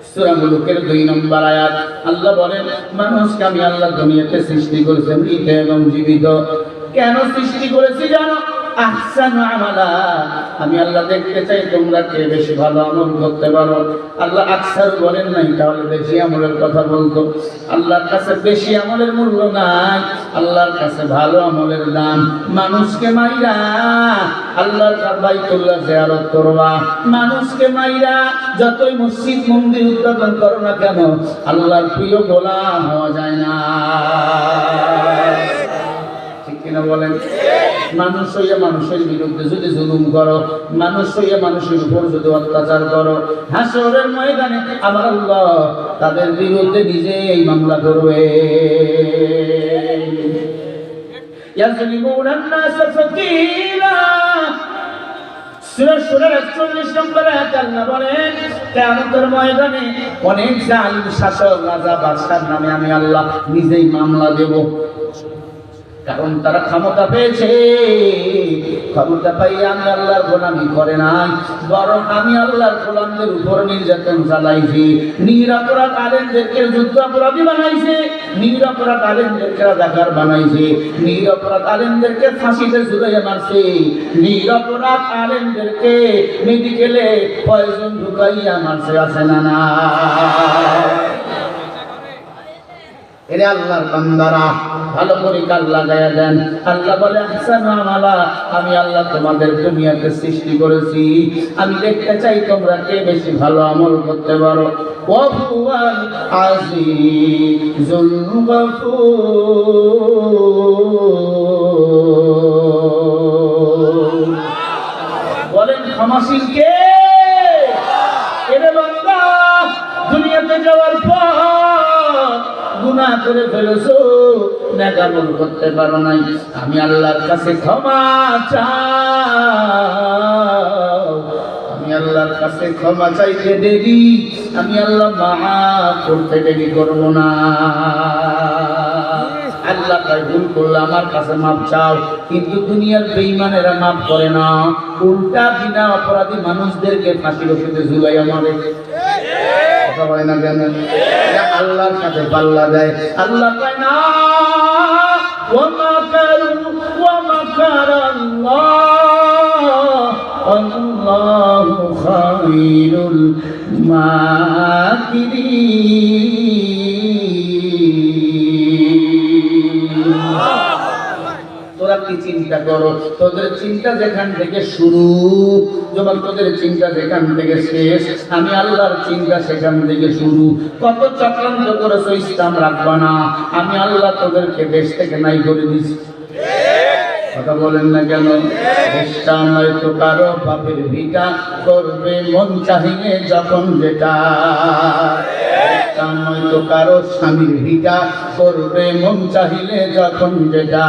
সূরা মুলুকের 2 নম্বর আয়াত। আল্লাহ বলেন মানুষকে আমি আল্লাহ দুনিয়াতে সৃষ্টি করেছি মৃত এবং জীবিত। কেন সৃষ্টি করেছি জানো? আহসানু আমালা, আমি আল্লাহ দেখতে চাই তোমরা কে বেশি ভালো আমল করতে পারো। আল্লাহ আকসার বলেন নাই, তাহলে বেশি আমলের কথা বলতো। আল্লাহর কাছে বেশি আমলের মূল্য নাই, আল্লাহর কাছে ভালো আমলের দাম। মানুষকে মাইরা আল্লাহর বাইতুল্লাহ জিয়ারত করবা, মানুষকে মাইরা যতই মসজিদ মন্দির উদ্বোধন করো না কেন আল্লাহর প্রিয় গোলাম হওয়া যায় না। ঠিক কিনা বলেন? মানুষ হইয়া মানুষের বিরুদ্ধে যদি জুলুম করো, মানুষ হইয়া মানুষের উপর যদি অত্যাচার করো, হাসরের ময়দানে আমার আল্লাহ তাদের বিরুদ্ধে নিজেই মামলা করবে। ইয়াজলিমুনা আন-নাস ফাকিলা, সূরা সূরার 41 নম্বর আয়াত আল্লাহ বলেন কিয়ামতের ময়দানে অনেক জালিম শাসক রাজা বাদশার নামে আমি আল্লাহ নিজেই মামলা দেব। কারণ তারা ক্ষমতা পেয়েছে, ক্ষমতা পাইয়ে আমি আল্লাহর গোলামি করে নাই, বরং আমি আল্লাহর গোলামদের উপর নির্যাতন চালাইছি। নিরপরাধ আলেমদেরকে যুদ্ধাপরাধী বানাইছে, নিরপরাধ আলেমদেরকে রাজাকার বানাইছে, নিরপরাধ আলেমদেরকে ফাঁসিতে ঝুলাইয়া মারছে, নিরপরাধ আলেমদেরকে মেডিকেলে পয়জন ঢুকাইয়া মারছে। আছে না না? এরে আল্লাহর বান্দারা ভালো করে কাল লাগায়া দেন। আল্লাহ বলে আহসানু আমালা, আমি আল্লাহ তোমাদের দুনিয়াতে সৃষ্টি করেছি, আমি দেখতে চাই তোমরা কে বেশি ভালো আমল করতে পারো। ওয়া হুয়াল আজিজুল গফুর। বলেন ক্ষমাশীল কে? এরে বান্দা দুনিয়াতে যাওয়ার পর গুনাহ করে ফেলেছো, নেক আমল করতে পারো নাই, আমি আল্লাহর কাছে ক্ষমা চাও। আমি আল্লাহর কাছে ক্ষমা চাইতে দেরি, আমি আল্লাহ মাফ করতে দেরি করব না। আল্লাহ তাই ভুল করলে আমার কাছে মাপ চাও, কিন্তু দুনিয়ার বেঈমানেরা মাপ করে না, উল্টা বিনা অপরাধী মানুষদেরকে ফাঁসির রশিদে ঝুলাইয়া মারে। কথা হয় না কেন? আল্লাহর সাথে পাল্লা দেয়। আল্লাহ কয় না ওয়া মাকারু ওয়া মাকারাল্লাহ আল্লাহু খায়রুল মাকিরিন। তোরা কি চিন্তা করো? তোদের চিন্তা যেখান থেকে শুরু, যখন তোদের চিন্তা যেখান থেকে শেষ, আমি আল্লাহর চিন্তা সেখান থেকে শুরু। কত চক্রান্ত করেছো ইসলাম রাখবা না, আমি আল্লাহ তোদেরকে দেশ থেকে নাই করে দিছি। কথা বলেন না কেন? দেশটা নয়তো কারো বাপের ভিটা, করবে মন চাহিলে যখন যেটা। দেশটা নয়তো কারো স্বামীর ভিটা, করবে মন চাহিলে যখন যেটা।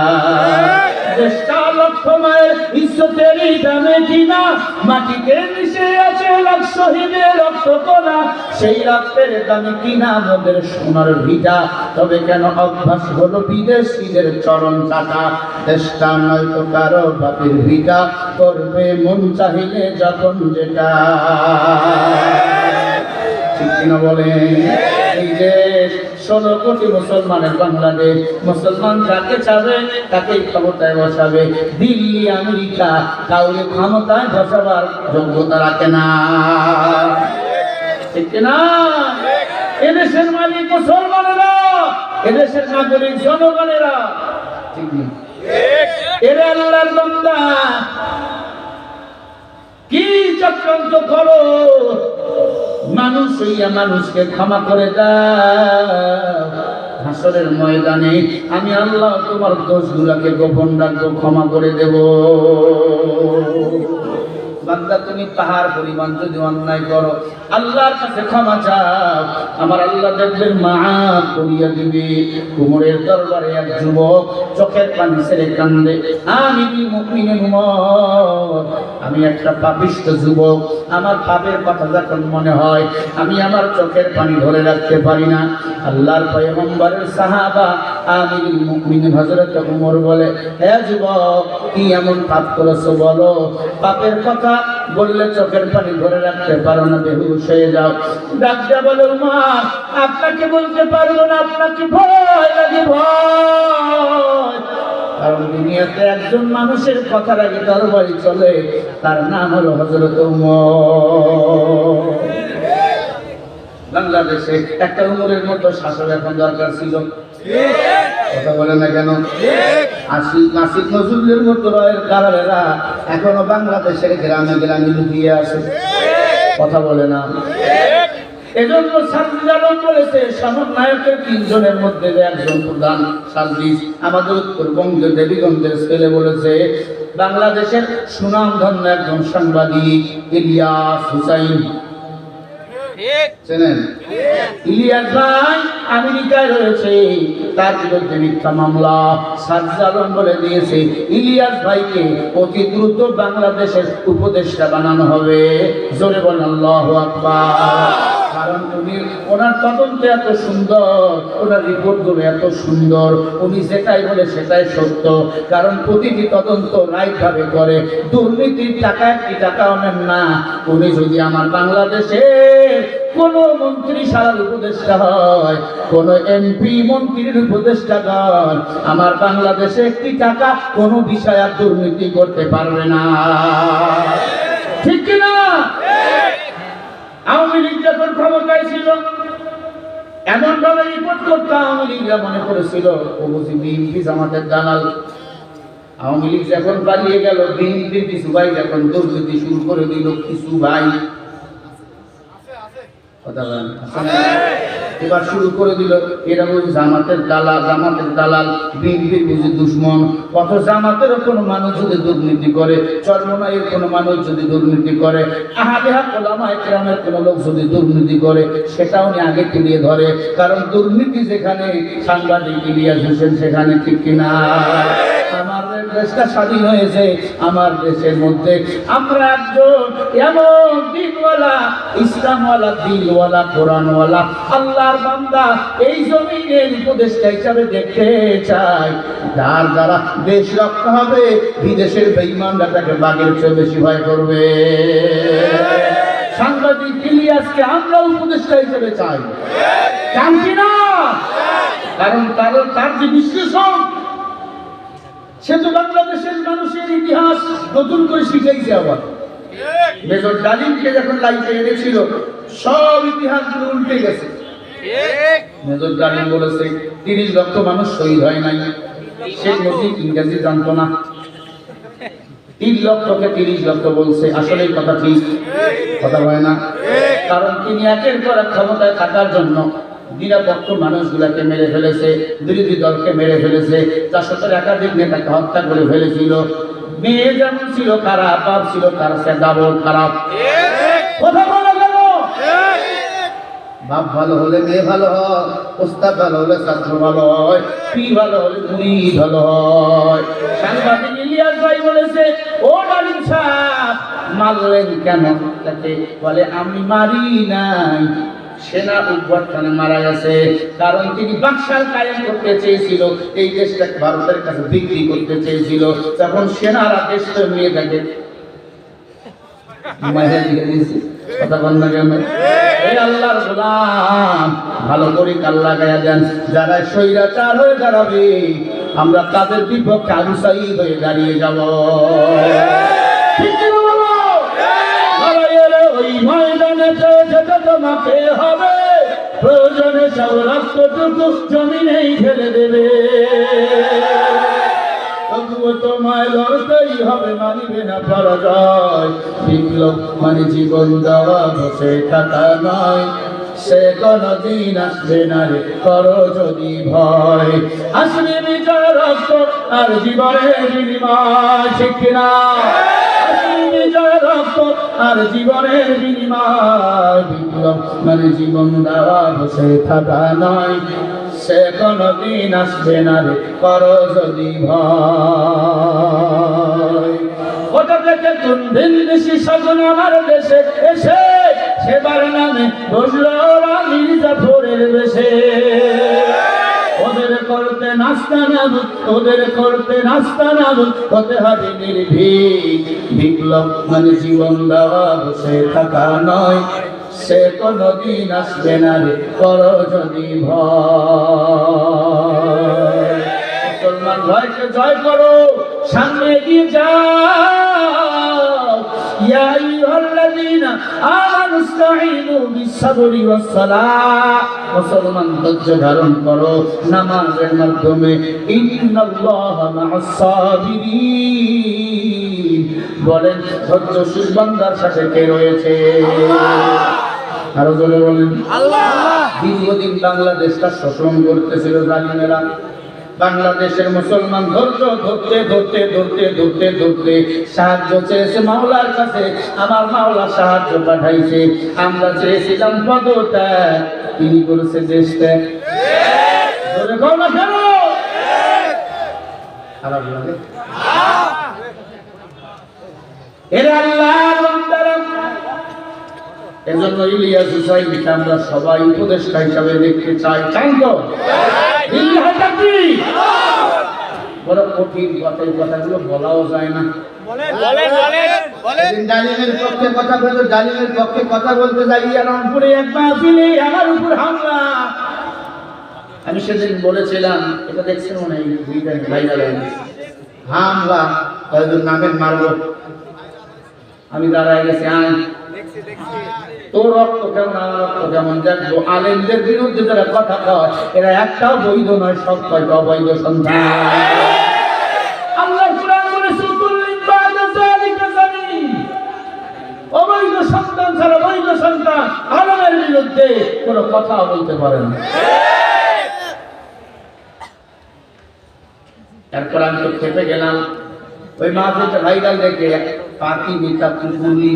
দেশটা লক্ষ মায়ের ইজ্জতেরই দামে কিনা, মাটিতে মিশে আছে লাখ শহীদের রক্ত কণা, সেই রক্তের দামে কিনা আমাদের সোনার ভিটা। তবে কেন অভ্যাস হলো বিদেশিদের চরণ চাটা? দেশটা নয়তো কারো বাপের ভিটা, করবে মন চাহিলে যখন যেটা। ঠিক কিনা বলেন? এই দেশ 16 কোটি মুসলমানের বাংলাদেশ, মুসলমান যাকে চাবে তাকেই ক্ষমতায় বসাবে। দিল্লি আমেরিকা কাউকে ক্ষমতায় বসাবার যোগ্যতা রাখে না। ঠিক না? এদেশের মালিক মুসলমানেরা, এদেশের নাগরিক জনগণেরা। ঠিক নেই? এরা আল্লাহর বান্দা, কি চক্রান্ত করো, মানুষ হইয়া মানুষকে ক্ষমা করে দাও। হাসরের ময়দানে আমি আল্লাহ তোমার দোষগুলোকে গোপন রাখবো, ক্ষমা করে দেব। বান্দা তুমি পাহাড় পরিমাণ যদি অন্যায় করো, আল্লাহর কাছে ক্ষমা চাও, আমার আল্লাহ দেখবেন মাফ করিয়া দিবে। উমরের দরবারে এক যুবক চোখের পানি ছেড়ে কান্দে, আমি মুমিনুল উমর, আমি একটা পাপিষ্ঠ যুবক, আমার পাপের কথা যখন মনে হয় আমি আমার চোখের পানি ধরে রাখতে পারি না। আল্লাহর পয়গম্বরের সাহাবা আমিরুল মুমিনিন হযরত উমর বলে, হে যুবক, কি এমন পাপ করেছো বলো? পাপের কথা বললে চোখের পানি ধরে রাখতে পারো না, বেহুশ হয়ে যাও। ডাক্তার বলে, উমর, আপনাকে বলতে পারবো না, আপনাকে ভয় লাগে, ভয়। কারণ দুনিয়াতে একজন মানুষের কথার আগে তরবারি চলে, তার নাম হলো হযরত উমর। বাংলাদেশে একটা উমরের মতো শাসক এখন দরকার ছিল, কথা বলে না কেন? নাসির নজরুলের মতো রয়ের কারারেরা এখনো বাংলাদেশের গ্রামে গ্রামে লুকিয়ে আছে, কথা বলে না? এজন্য সার্জিস আলম বলেছে, সমন্বয়কের 3 জনের মধ্যে একজন প্রধান সার্জিস আমাদের উত্তরবঙ্গের দেবীগঞ্জের ছেলে বলেছে, বাংলাদেশের সুনামধন্য একজন সাংবাদিক ইলিয়াস হুসাইন, চেনেন? ইলিয়াস ভাই আমেরিকায় রয়েছে, তার বিরুদ্ধে মিথ্যা মামলা। সার্জিস আলম বলে দিয়েছে, ইলিয়াস ভাইকে অতি দ্রুত বাংলাদেশের উপদেষ্টা বানানো হবে। জোরে বলেন আল্লাহু আকবার। কারণ উনি, ওনার তদন্ত এত সুন্দর, ওনার রিপোর্টগুলো এত সুন্দর, উনি যেটাই বলে সেটাই সত্য। কারণ প্রতিটি তদন্ত রাইটভাবে করে, দুর্নীতির টাকা একটি টাকাও নেন না। উনি যদি আমার বাংলাদেশের কোন মন্ত্রী সারার উপদেষ্টা হয়, কোন এমপি মন্ত্রীর উপদেষ্টা হয়, আমার বাংলাদেশে একটি টাকা কোন বিষয়ে দুর্নীতি করতে পারবে না, ঠিক কিনা? আওয়ামী লীগ যখন ক্ষমতায় ছিল, এমন ভাবে রিপোর্ট করতো, আওয়ামী লীগরা মনে করেছিল ও বুঝি বিএনপি জামাতের দালাল। আওয়ামী লীগ যখন পালিয়ে গেল, বিএনপির কিছু ভাই যখন দুর্নীতি শুরু করে দিল, কিছু ভাই এবার শুরু করে দিল, এরা বুঝি জামাতের দালাল, জামাতের দালাল, বিএনপির বুঝি দুশ্মন। কত জামাতেরও কোনো মানুষ যদি দুর্নীতি করে, চরমনাইয়ের কোনো মানুষ যদি দুর্নীতি করে, আহলে হক ওলামায়ে কেরামের কোনো লোক যদি দুর্নীতি করে, সেটাও উনি আগে তুলিয়ে ধরে। কারণ দুর্নীতি যেখানে, সাংবাদিক ইলিয়াস হোসেন সেখানে, ঠিক কিনা? আমাদের দেশটা স্বাধীন হয়েছে, আমার দেশের মধ্যে আমরা একজন এমন দিনওয়ালা, ইসলামওয়ালা, দিলওয়ালা, কোরআনওয়ালা আল্লাহর বান্দা এই জমিনের উপদেষ্টা হিসাবে দেখতে চাই, যার দ্বারা দেশ রক্ষা হবে, বিদেশের বেঈমানরা তাকে বাঘের চেয়ে বেশি ভয় করবে। সাংবাদিক ইলিয়াসকে আমরা উপদেষ্টা হিসেবে চাই, চান কিনা? কারণ তার যে বিশ্লেষণ, সে তো বাংলাদেশের মানুষের ইতিহাস নতুন করে শিখাইছে। আবার মেজর ডালিমকে যখন লাইফে এনেছিল, সব ইতিহাসগুলো উল্টে গেছে। মেজর ডালিম বলেছে 30 লক্ষ মানুষ শহীদ হয় নাই, শেখ মুজিব ইংরেজি জানতো না, 3 লক্ষকে 30 লক্ষ বলছে। আসলে কথা ঠিক, কথা হয় না? কারণ তিনি একের পর এক ক্ষমতায় থাকার জন্য নিরপেক্ষ মানুষগুলাকে মেরে ফেলেছে, বিরোধী দলকে মেরে ফেলেছে, 400 একাধিক নেতাকে হত্যা করে ফেলেছিল। মেয়ে যেমন ছিল খারাপ, বাপ ছিল তার সে ডাবল খারাপ। কথা বলা গেল, বাপ ভালো হলে মেয়ে ভালো হয়, ওস্তাদ ভালো হলে ছাত্র ভালো হয়, পীর ভালো হলে মুরিদ ভালো হয়। সাংবাদিক ইলিয়াস ভাই বলেছে, ও ডালিম সাহেব মারলেন কেন? তাকে বলে, আমি মারি নাই, সেনা অভ্যুত্থানে মারা গেছে। কারণ তিনি বাকশাল কায়েম করতে চেয়েছিল, এই দেশটাকে ভারতের কাছে বিক্রি করতে চেয়েছিল। তখন সেনারা দেশটা নিয়ে থাকে কথা বল না কেন? এই আল্লাহর গোলাম, ভালো করে কাল্লা গায়া দেন। যারা স্বৈরাচার হয়ে দাঁড়াবে, আমরা তাদের বিপক্ষে আগুসাই হয়ে দাঁড়িয়ে যাব। ওই ময়দানে যেতে তোমাকে হবে, প্রয়োজনে সব রক্তটুকু জমিনেই ঢেলে দেবে। তোমায় লড়তেই হবে, মানিবে না পরাজয়। বিপ্লব মানে জীবন দেওয়া, বসে থাকা নয়, সে কোনদিন আসবে না রে, করো যদি ভয়। আসবে বিজয় রক্ত আর জীবনের বিনিময়, ঠিক কিনা? আসবে বিজয় রক্ত আর জীবনের বিনিময়। বিপ্লব মানে জীবন দেওয়া, বসে থাকা নয়, সে কোনদিন আসবে না রে, করো যদি ভয়। ওটা থেকে কোন ভিনদেশি স্বজন আমার দেশে এসে সেবার নামে বসলো মির্জাফরের বেশে। ওদের করতে নাস্তা নাবুদ, ওদের করতে নাস্তা নাবুদ, হতে হবে নির্ভীক। বিপ্লব মানে জীবন দেওয়া, বসে থাকা নয়, সে কোনদিন আসবে না রে, করো যদি ভয়। মুসলমান ভয়কে জয় করো, সামনে এগিয়ে যাও। ইয়া আইয়ুহাল্লাযীনা আমানু ইসতাঈনু বিস-সাবরি ওয়াস-সালাহ। মুসলমান ধৈর্য ধারণ করো নামাজের মাধ্যমে। ইন্নাল্লাহা মা'আস-সাবিরিন। বলেন ধৈর্যশীল বান্দার সাথে কে রয়েছে? আরো জোরে বলেন আল্লাহ। দীর্ঘদিন বাংলাদেশটা শোষণ করতেছিল জালিমেরা। বাংলাদেশের মুসলমান ধৈর্য ধরতে ধরতে ধরতে ধরতে ধরতে সাহায্য চেয়েছে মাওলার কাছে। আমার মাওলা সাহায্য পাঠাইছে। আমরা চেয়েছিলাম পদত্যাগ, তিনি করেছে দেশত্যাগ। ধরে কও না কেন? খারাপ লাগে? এরা আল্লাহর বান্দারা। এজন্য ইলিয়াস হুসাইনকে আমরা সবাই উপদেষ্টা হিসাবে দেখতে চাই। চান তো? বড় কঠিন কথা, এই কথাগুলো বলাও যায় না। ডালিমের পক্ষে কথা বলতে, ডালিমের পক্ষে কথা বলতে যাই রংপুরে এক মাহফিলে আমার উপর হামলা। আমি সেদিন বলেছিলাম, এটা দেখছেন মনে হয় ভাইরাল হামলা, কয়েকজন নামের মারবো। আমি দাঁড়ায় গেছি, আয় তোর রক্ত কেমন, আমার রক্ত কেমন, দেখবো আলেমদের বিরুদ্ধে যারা কথা কয় এরা একটাও বৈধ নয়, সব কয়টা অবৈধ সন্তান। আল্লাহ কুরআন বলেছে অবৈধ সন্তান ছাড়া বৈধ সন্তান আলেমের বিরুদ্ধে কোনো কথা বলতে পারে না। তারপর আমি তো খেপে গেলাম। ওই মাহফিলটা ভাইরাল দেখে পাতি মিতা পুকুলি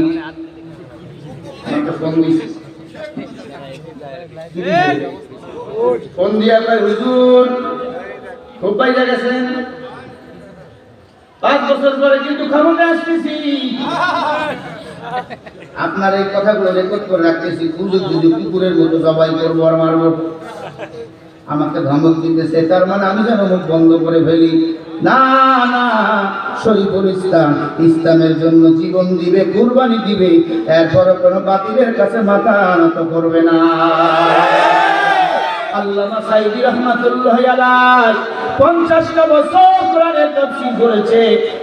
ফোন দিয়া কয়, হুজুর খুব বাইরে গেছেন, 5 বছর পরে কিন্তু ক্ষমতা আসতেছি। আপনার এই কথাগুলো রেকর্ড করে রাখতেছি, সুযোগ যদি কুকুরের মতো জবাই করবো আর মারবো। আমাকে ধমক দিতেছে, তার মানে আমি যেন মুখ বন্ধ করে ফেলি। না না, শরীফুল ইসলাম ইসলামের জন্য জীবন দিবে, কুরবানি দিবে, এরপরও কোনো বাতিলের কাছে মাথা নত করবে না। আল্লামা সাঈদী রাহমাতুল্লাহি আলাইহি 50টা বছর কোরআনের তাফসীর করেছে।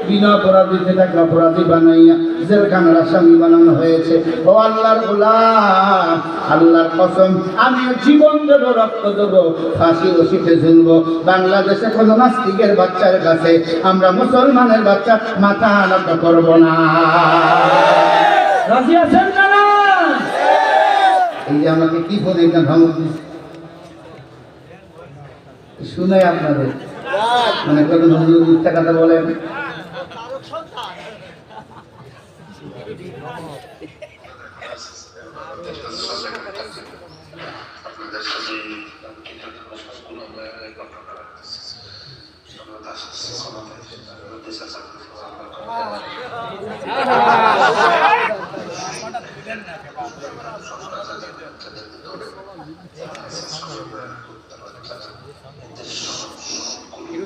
বিনা অপরাধীতে তাকে অপরাধী বানাইয়া জেলখানার আসামি বানানো হয়েছে। ও আল্লাহর গোলাম, আল্লাহর কসম, আমি জীবন দেব, রক্ত দেব, ফাঁসি রশিতে ঝুলবো। বাংলাদেশে কোনো নাস্তিকের বাচ্চার কাছে আমরা মুসলমানের বাচ্চা মাথা নত করব না। রাজি আছেন না? এই যে আমাকে কি বলে এটা ধমক দিচ্ছে, শুনে আপনাদের মানে কোনো মিথ্যা কথা বলেন।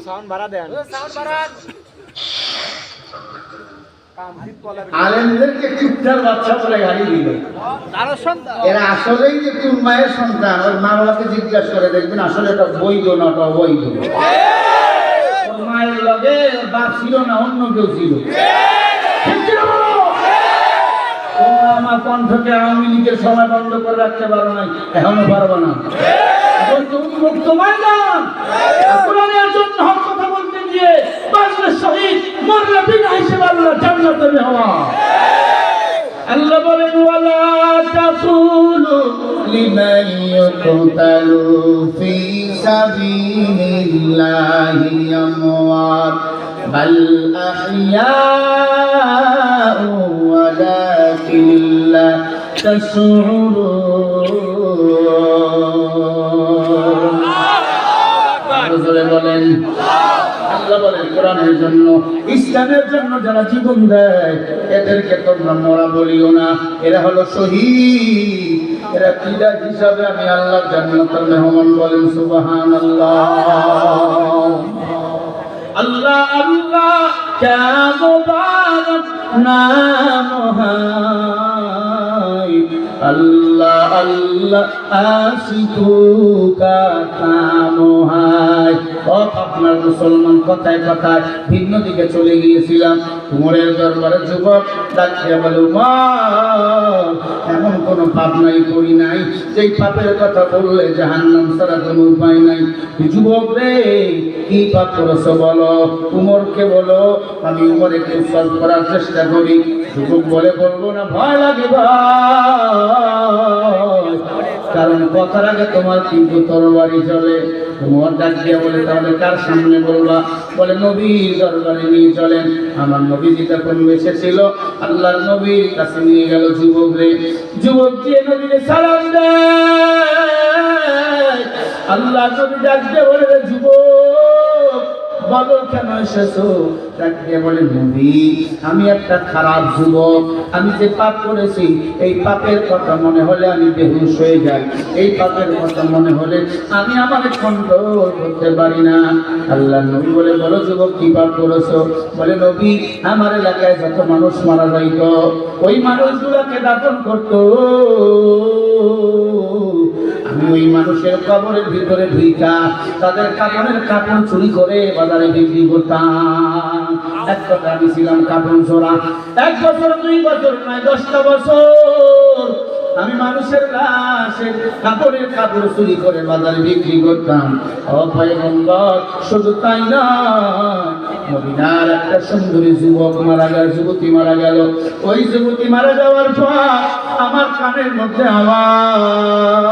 সাউন্ড বাড়া দেন, সাউন্ড বাড়ান। আলেমদেরকে চুপচার বাচ্চা বলে গালি দিল। এরা আসলেই যে তোর মায়ের সন্তান, ওর মা বাবাকে জিজ্ঞাসা করে দেখবেন আসলে এটা বৈধ না অবৈধ। ওর মায়ের লগে বাপ ছিল না, অন্য কেউ ছিল। আমার কণ্ঠকে আওয়ামী লীগের সময় বন্ধ করে রাখতে পারো নাই, এখনো পারবো না। মুক্ত ময়দান কোরআনের জন্য হক কথা বলতে গিয়ে বলে শহীদ, মরলে বিনা হিসেবে আল্লাহ জান্নাতে নেওয়া। আল্লাহ বলেন ওয়ালা তাকুলু লিমান ইউকতালু ফি সাবিলিল্লাহি আমওয়াত বাল আহইয়াউ ওয়ালাকিন লা তাশউরুন। রাসূল বলেন, আল্লাহ বলেন কোরআনের জন্য, ইসলামের জন্য যারা জীবন দেয় এদেরকে তোমরা মরা বলিও না, এরা হলো শহীদ। এরা ফিদা হিসাবে আমি আল্লাহ জান্নাতের মেহমান। বলেন সুবহানাল্লাহ। আল্লাহ আল্লাহ ক্যা মুবারক নাম হায়, আল্লাহ আল্লাহ আশিকু কা কাম হায়। আপনার মুসলমান কথায় কথায় ভিন্ন দিকে চলে গিয়েছিলাম। উমরের দরবারে যুবক ডাকিয়া বলে, উমর, এমন কোন পাপ নাই করি নাই যেই পাপের কথা বললে জাহান্নাম ছাড়া কোনো উপায় নাই। যুবক রে, কি পাপ করেছ বলো। উমরকে বলো, আমি উমরে একটু সলভ করার চেষ্টা করি। যুবক বলে, বলবো না, ভয় লাগে ভাই, কারণ কথার আগে তোমার কিন্তু তরবারি চলে। উমর ডাক দিয়ে বলে, তাহলে কার সামনে বলবা? বলে, নবীর দরবারে নিয়ে চলেন। আমার নবীজি তখন বেঁচে ছিল। আল্লাহর নবীর কাছে নিয়ে গেল যুবক রে। যুবক দিয়ে নবীরে সালাম দেয়। আল্লাহ নবী ডাক দিয়ে বলে, যুবক বলো কেন এসেছো? ডাক দিয়ে বলে, নবী, আমি একটা খারাপ যুবক। আমি যে পাপ করেছি এই পাপের কথা মনে হলে আমি বেহুশ হয়ে যাই। এই পাপের কথা মনে হলে আমি আমার কন্ট্রোল করতে পারি না। আল্লাহ নবী বলে, বলো যুবক, কি পাপ করেছো? বলে, নবী, আমার এলাকায় যত মানুষ মারা যাইত ওই মানুষগুলোকে দাফন করতো, আমি ওই মানুষের কবরের ভিতরে ঢুইকা তাদের কাপড়ের কাপড় চুরি করে বাজারে বিক্রি করতাম। এক কথা আমি ছিলাম কাপড় চোরা। 1 বছর 2 বছর নয়, 10টা বছর আমি মানুষের লাশের কাপড়ের কাপড় চুরি করে বাজারে বিক্রি করতাম। ও পয়গম্বর, শুধু তাই না, মদিনার একটা সুন্দরী যুবক মারা গেল, যুবতী মারা গেল। ওই যুবতী মারা যাওয়ার পর আমার কানের মধ্যে আওয়াজ,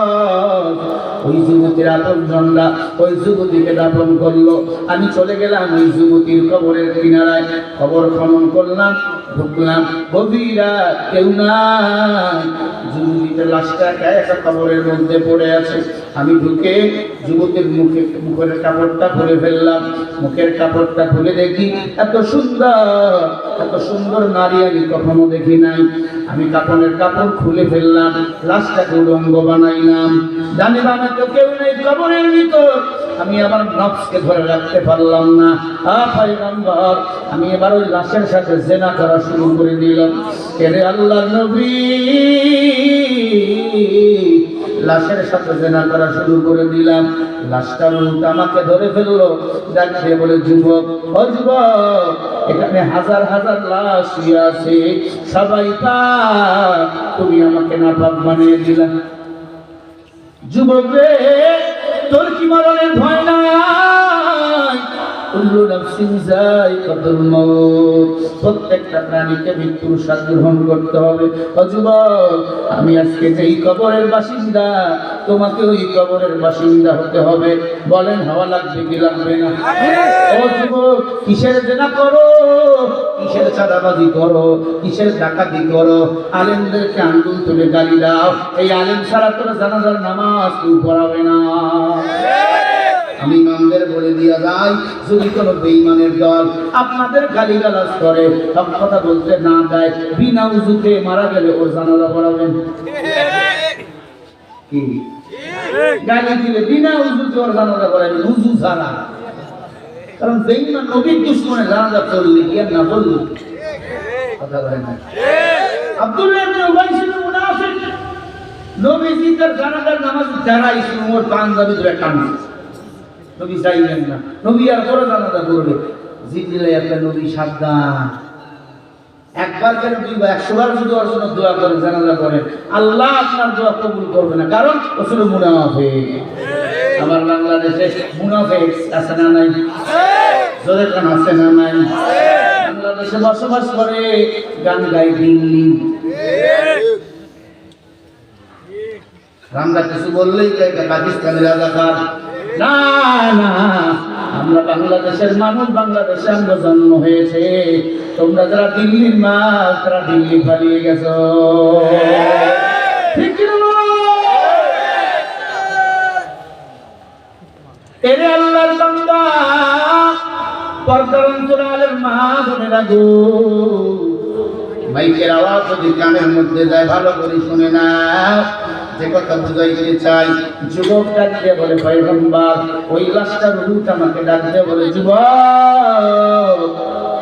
ওই যুবতীর আপনজনরা ওই যুবতীকে দাফন করলো। আমি চলে গেলাম ওই যুবতীর কবরের কিনারায়, কবর খনন করলাম, ঢুকলাম। গভীরা কেউ নাই, যুবতীর লাশটা একটা কবরের মধ্যে পড়ে আছে। আমি ঢুকে যুবতীর মুখের কাপড়টা খুলে ফেললাম। মুখের কাপড়টা খুলে দেখি এত সুন্দর নারী আমি কখনো দেখি নাই। আমি কাপড়ের কাপড় খুলে ফেললাম, লাশটাকে উলঙ্গ বানাইলাম। জানি বামে তো কেউ নেই কবরের ভিতর। আমি আবার নফসকে ধরে রাখতে পারলাম না। পয়গম্বর, আমি এবার ওই লাশের সাথে জেনা করা শুরু করে দিলাম। এরে আল্লাহর নবী, লাশের সাথে জেনা করা শুরু করে দিলাম। লাশটা উল্টা আমাকে ধরে ফেললো। ডাক দিয়ে বলে, যুবক, ও যুবক, এখানে হাজার হাজার লাশ শুয়ে আছে, সবাই পাপ, তুমি আমাকে নাপাক বানিয়ে দিলাম। যুবক রে, তোর কি মরণের ভয় নাই? কুল্লু নাফসিন যায়িকাতুল মাউত, প্রত্যেকটা প্রাণীকে মৃত্যুর স্বাদ গ্রহণ করতে হবে। ও যুবক, আমি আজকে যেই কবরের বাসিন্দা, তোমাকে ওই কবরের বাসিন্দা হতে হবে। বলেন, হাওয়া লাগবে কি লাগবে না? ও যুবক, কিসের জেনা করো, কিসের চাঁদাবাজি করো, কিসের ডাকাতি করো? আলেমদেরকে আঙ্গুল তুলে গালি দাও। এই আলেম ছাড়া তোরা জানাজার নামাজ কেউ পড়াবে না। আমি ইমামদের বলে দিয়া যাই, যদি কোনো বেঈমানের দল আপনাদের গালিগালাজ করে, সব কথা বলতে না দেয়, বিনা উযুতে মারা গেলে ওর জানাজা পড়াবেন কি? গালি দিলে বিনা উযুতে ওর জানাজা পড়াবেন, উযু ছাড়া। কারণ বেঈমান নবীর দুশমনে জানাজা পড়লে কি আর না বলল কথা বলে না। আব্দুল্লাহ ইবনে উবাই ছিল মুনাফিক। নবীজি তার জানাজার নামাজ দাঁড়াইছিল, ওর পাঞ্জাবি ধরে টানছে। নবী চাইলেন না, নবী আর বড় জানাজা করবে। জিবরিল একটা, নবী সাবধান, একবার কেন 2 বার 100 বার যদি ওর জন্য দোয়া করে জানাজা করেন, আল্লাহ আপনার দোয়া কবুল করবে না, কারণ ও ছিল মুনাফিক। আমার বাংলাদেশে মুনাফিক আছে না নাই? জোরে গান আছে না নাই? বাংলাদেশে বসবাস করে, গান গায় দিল্লি। আমরা কিছু বললেই পাকিস্তানের রাজাকার। না না, আমরা বাংলাদেশের মানুষ, বাংলাদেশে আমরা জন্ম হয়েছে। তোমরা যারা দিল্লির মা, তারা দিল্লি পালিয়ে গেছো। ঠিক কি না? এরে আল্লাহর বান্দা, পর্দার অন্তরালের মা বোনেরা গো, মাইকের আওয়াজ যদি কানের মধ্যে যায় ভালো করে শুনে না। যে কথা বুঝাইতে চাই, যুবক ডাক দিয়ে বলে পয়গম্বর, ওই লাশটার রূপ আমাকে ডাক দিয়ে বলে যুবক,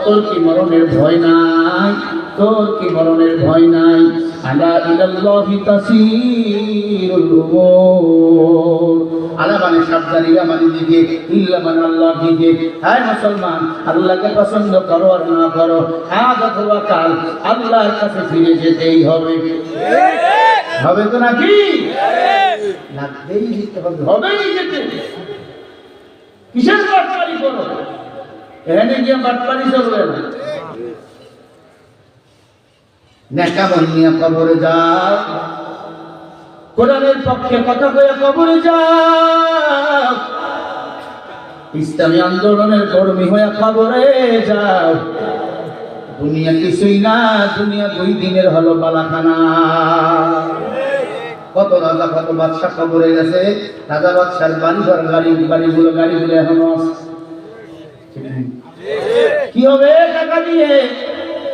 তোর কি মরণের ভয় নাই? তোর কি মরণের ভয় নাই? আলা ইলাল্লাহি তাসিরুল উমুর। আলা মানে সাবধানীরা মানে দিকে, ইল্লা মানে আল্লাহ দিকে। হ্যাঁ মুসলমান, আল্লাহকে পছন্দ করো আর না করো, আজ অথবা কাল আল্লাহর কাছে ফিরে যেতেই হবে। হবে তো নাকি? লাগবেই যেতে হবে, হবেই যেতে। কিসের বাটপারি করো? এখানে গিয়ে বাটপারি চলবে না। নেকা বনিয়া কবরে যাও, কোরআনের পক্ষে কথা কয়ে কবরে যাও, ইসলামী আন্দোলনের কর্মী হয়ে কবরে যাও। দুনিয়া কিছুই না, দুনিয়া 2 দিনের হলো বালাখানা। কত রাজা কত বাদশা কবরে গেছে, রাজা বাদশার বাড়িগুলো এখনো আছে। কি হবে টাকা দিয়ে?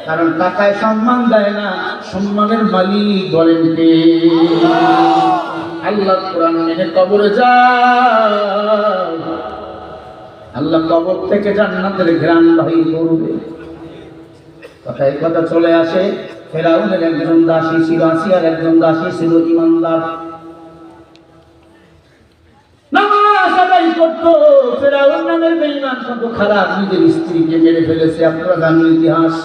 কারণ টাকায় সম্মান দেয় না, সম্মানের মালিক বলেন কে? আল্লাহ কোরআন মেনে কবরে যাও, আল্লাহ কবর থেকে জান্নাতের ঘ্রাণ বাহির করবে। কথায় কথা চলে আসে, ফেরাউনের একজন দাসী ছিল, আসিয়ার একজন দাসী ছিল ইমানদার, নামাজ আদায় করতো। ফেরাউন নামের বেঈমান কত খারাপ, নিজের স্ত্রীকে মেরে ফেলেছে, আপনারা জানেন ইতিহাস।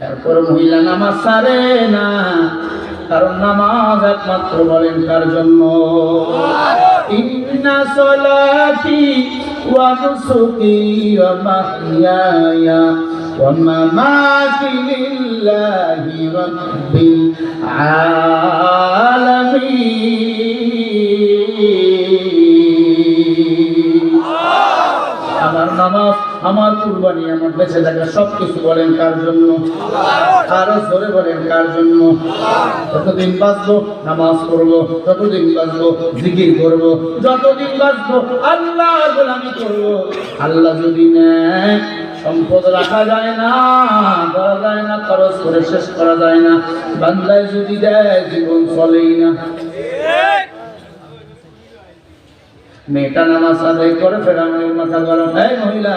এরপর মহিলা নামাজ ছাড়ে না, কারণ নামাজ একমাত্র বলেন কার জন্য? ইন্না সলাতি ওয়া নুসুকি ওয়া মাহইয়ায়া ওয়া মামাতি লিল্লাহি রাব্বিল আলামিন। আমার নামাজ, আমার কুরবানি, আমার বেঁচে থাকা সবকিছু বলেন কার জন্য? আরো জোরে বলেন কার জন্য? যতদিন বাঁচবো নামাজ পড়বো, যতদিন বাঁচবো জিকির করবো, যতদিন বাঁচবো আল্লাহর গোলামি করবো। আল্লাহ যদি নেয়, সম্পদ রাখা যায় না, ধরা যায় না, খরচ করে শেষ করা যায় না। বান্দায় যদি দেয়, জীবন চলেই না। মেয়েটা নামাজ আদায় করে, ফেরাউনের মাথা গরম। এই মহিলা,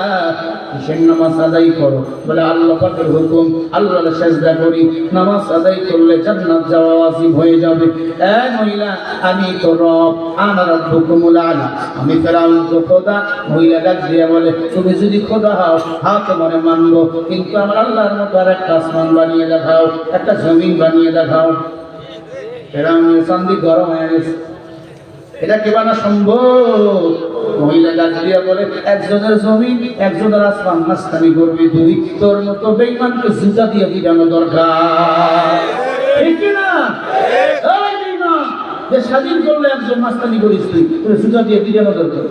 কিসের নামাজ আদায় করো? বলে আল্লাহ পাকের হুকুম, আল্লাহর সিজদা করি, নামাজ আদায় করলে জান্নাত যাওয়া ওয়াজিব হয়ে যাবে। এই মহিলা, আমি তো রব, আনা রাব্বুকুমুল আলা, আমি ফেরাউন তো খোদা। মহিলা ডাক দিয়ে বলে, তুমি যদি খোদা হও, হ্যাঁ তোমারে মানবো, কিন্তু আমার আল্লাহর মতো আর একটা আসমান বানিয়ে দেখাও, একটা জমিন বানিয়ে দেখাও। ফেরাউনের চান্দি গরম হয়ে গেছে, এটা কি বানা সম্ভব? মহিলা ডাক দিয়া বলে, একজনের জমিন, একজনের আসমান মাঝখানে করবি তুই, তোর মতো বেঈমানকে জুতা দিয়ে পিটানো দরকার। ঠিক না? এই বেঈমান, যে স্বাধীন করলে একজন মাঝখানে করিস তুই, তোর জুতা দিয়ে পিটানো দরকার।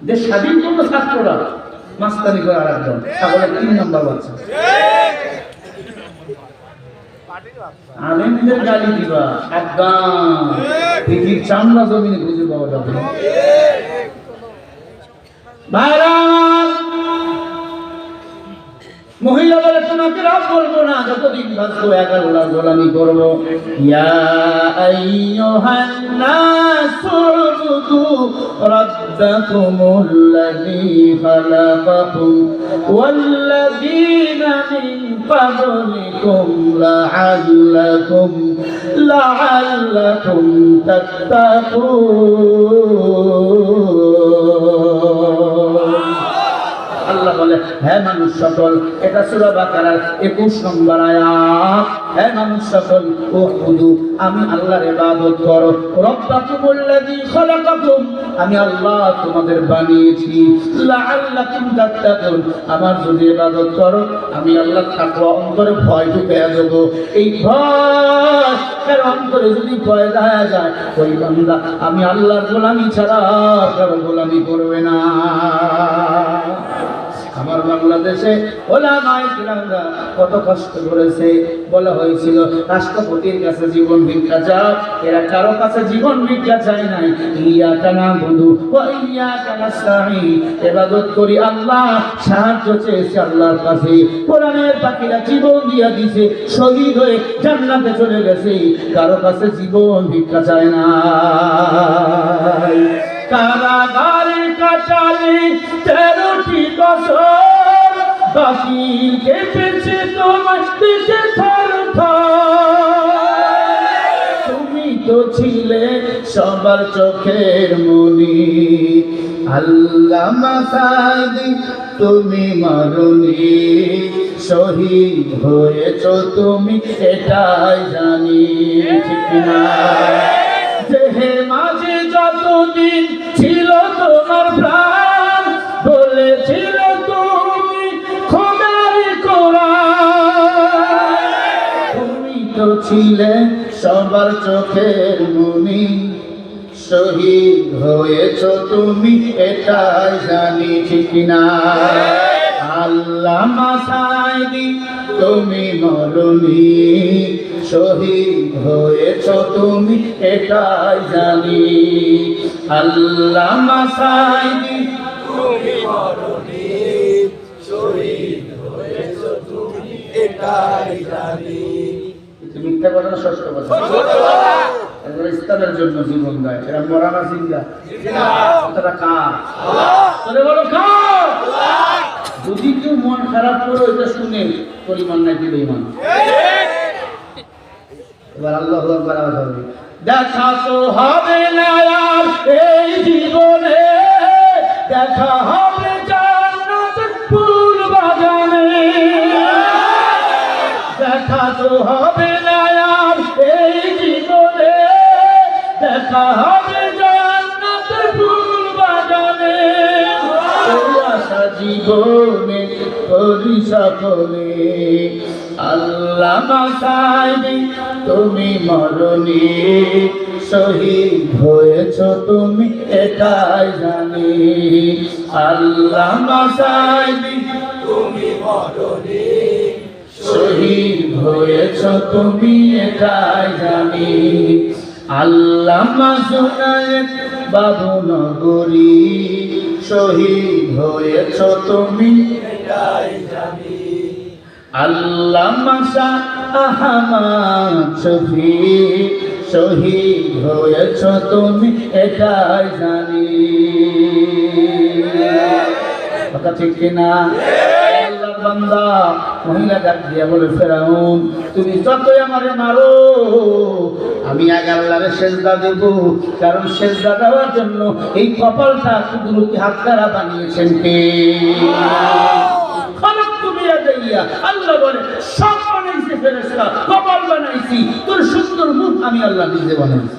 যে স্বাধীন করলো ছাত্ররা, মাঝখানে করে আর একজন, তাহলে 3 নম্বর বাচ্চা। আলেমদের গালি দিবা, সাবধান, পৃথিবীর চামড়া জমিনে খুঁজে পাওয়া যাবে। মহিলা বলে, তোমাকে রব বলবো না, যতদিন বাঁচবো 11টা গোলামি করবো। ইয়া আইয়ুহান নাসু উবুদু রাব্বাকুমুল্লাযী খালাকাকুম ওয়াল্লাযীনা মিন ক্বাবলিকুম লাআল্লাকুম তাত্তাকুন। আল্লাহ বলে, হ্যাঁ মানুষ সকল, এটা সূরা বাকারার 21 নম্বর আয়াত। হ্যাঁ মানুষ সকল, উবুদু, আমি আল্লাহর ইবাদত করো, রব্বাকুমুল্লাযী খালাকাকুম, আমি আল্লাহ তোমাদের বানিয়েছি, লাআল্লাকুম তাত্তাকুন, আমার যদি ইবাদত করো আমি আল্লাহ তাকওয়া অন্তরে ভয় ঢুকিয়ে দেব। এই ভয় কার অন্তরে যদি ভয় দেয়া যায়, ওই বান্দা আমি আল্লাহর গোলামি ছাড়া কারো গোলামি করবে না। আমার বাংলাদেশে ওলামায়ে কিরামরা কত কষ্ট করেছে। বলা হয়েছিল রাষ্ট্রপতির কাছে জীবন ভিক্ষা চাও, এরা কারো কাছে জীবন ভিক্ষা চায় নাই। ইয়াকা নাবুদু ওয়া ইয়াকা নাস্তাঈন, ইবাদত করি আল্লাহ, সাহায্য চেয়েছে আল্লাহর কাছে। কোরআনের পাখিরা জীবন দিয়া দিয়েছে, শহীদ হয়ে জান্নাতে চলে গেছে, কারো কাছে জীবন ভিক্ষা চায় না। কারাগারে কাটালে 13টি বছর, বাকির কেঁপেছে তোমার দিকে থরথর। তুমি তো ছিলে সবার চোখের মনি, আল্লামা সাঈদী তুমি মরুনি, শহীদ হয়েছ তুমি এটাই জানি, ঠিক না? দেহে মাঝে যতদিন ছিল তোমার প্রাণ, বলেছিল তুমি খোদার কোরআন। তুমি তো ছিলে সবার চোখের মনি, শহীদ হয়েছ তুমি এটাই জানি, ঠিক না? আল্লামা সাঈদী তুমি মরুনি, শহীদ হয়েছ তুমি এটাই জানি। আল্লামা সাঈদী তুমি মরনি, শহীদ হয়েছ তুমি এটাই জানি। মিথ্যা কথা না সত্য কথা? এরা ইসলামের জন্য জীবন দেয়, এরা মরানা জিন্দা। কথাটা কার? আল্লাহ বলো কার? যদি কেউ মন খারাপ করে এটা শুনে পরিমাণ নাই দিলে ইমান। এবার আল্লাহু আকবার আওয়াজ হবে। দেখা তো হবে না আর এই জীবনে, দেখা হবে জান্নাতের ফুল বাগানে। দেখা তো হবে না আর এই জীবনে, দেখা হবে জান্নাতের ফুল বাগানে। ওই আশা জীবনে করি সকলে, আল্লামা সাঈদী তুমি মরনি, শহীদ হয়েছ তুমি এটাই জানি। আল্লামা সাঈদী তুমি মরনি, শহীদ হয়েছ তুমি এটাই জানি। আল্লামা জুনায়েদ বাবু নগরী, শহীদ হয়েছ তুমি এটাই জানি। আল্লামা শাহ আহমদ শফি, শহীদ হয়েছ তুমি এটাই জানি। কথা ঠিক কিনা? আল্লাহর বান্দা মহিলা ডাক দিয়া বলে, ফেরাউন তুমি যতই আমারে মারো আমি আগে আল্লাহরে সেজদা দেব, কারণ সেজদা দেওয়ার জন্য এই কপালটা কুদরতি হাত দ্বারা বানিয়েছেন কে? আল্লাহ বলে সব বানাইছে ফেরেশতা, কপাল বানাইছি, তোর সুন্দর মুখ আমি আল্লাহ নিজে বানাইছি।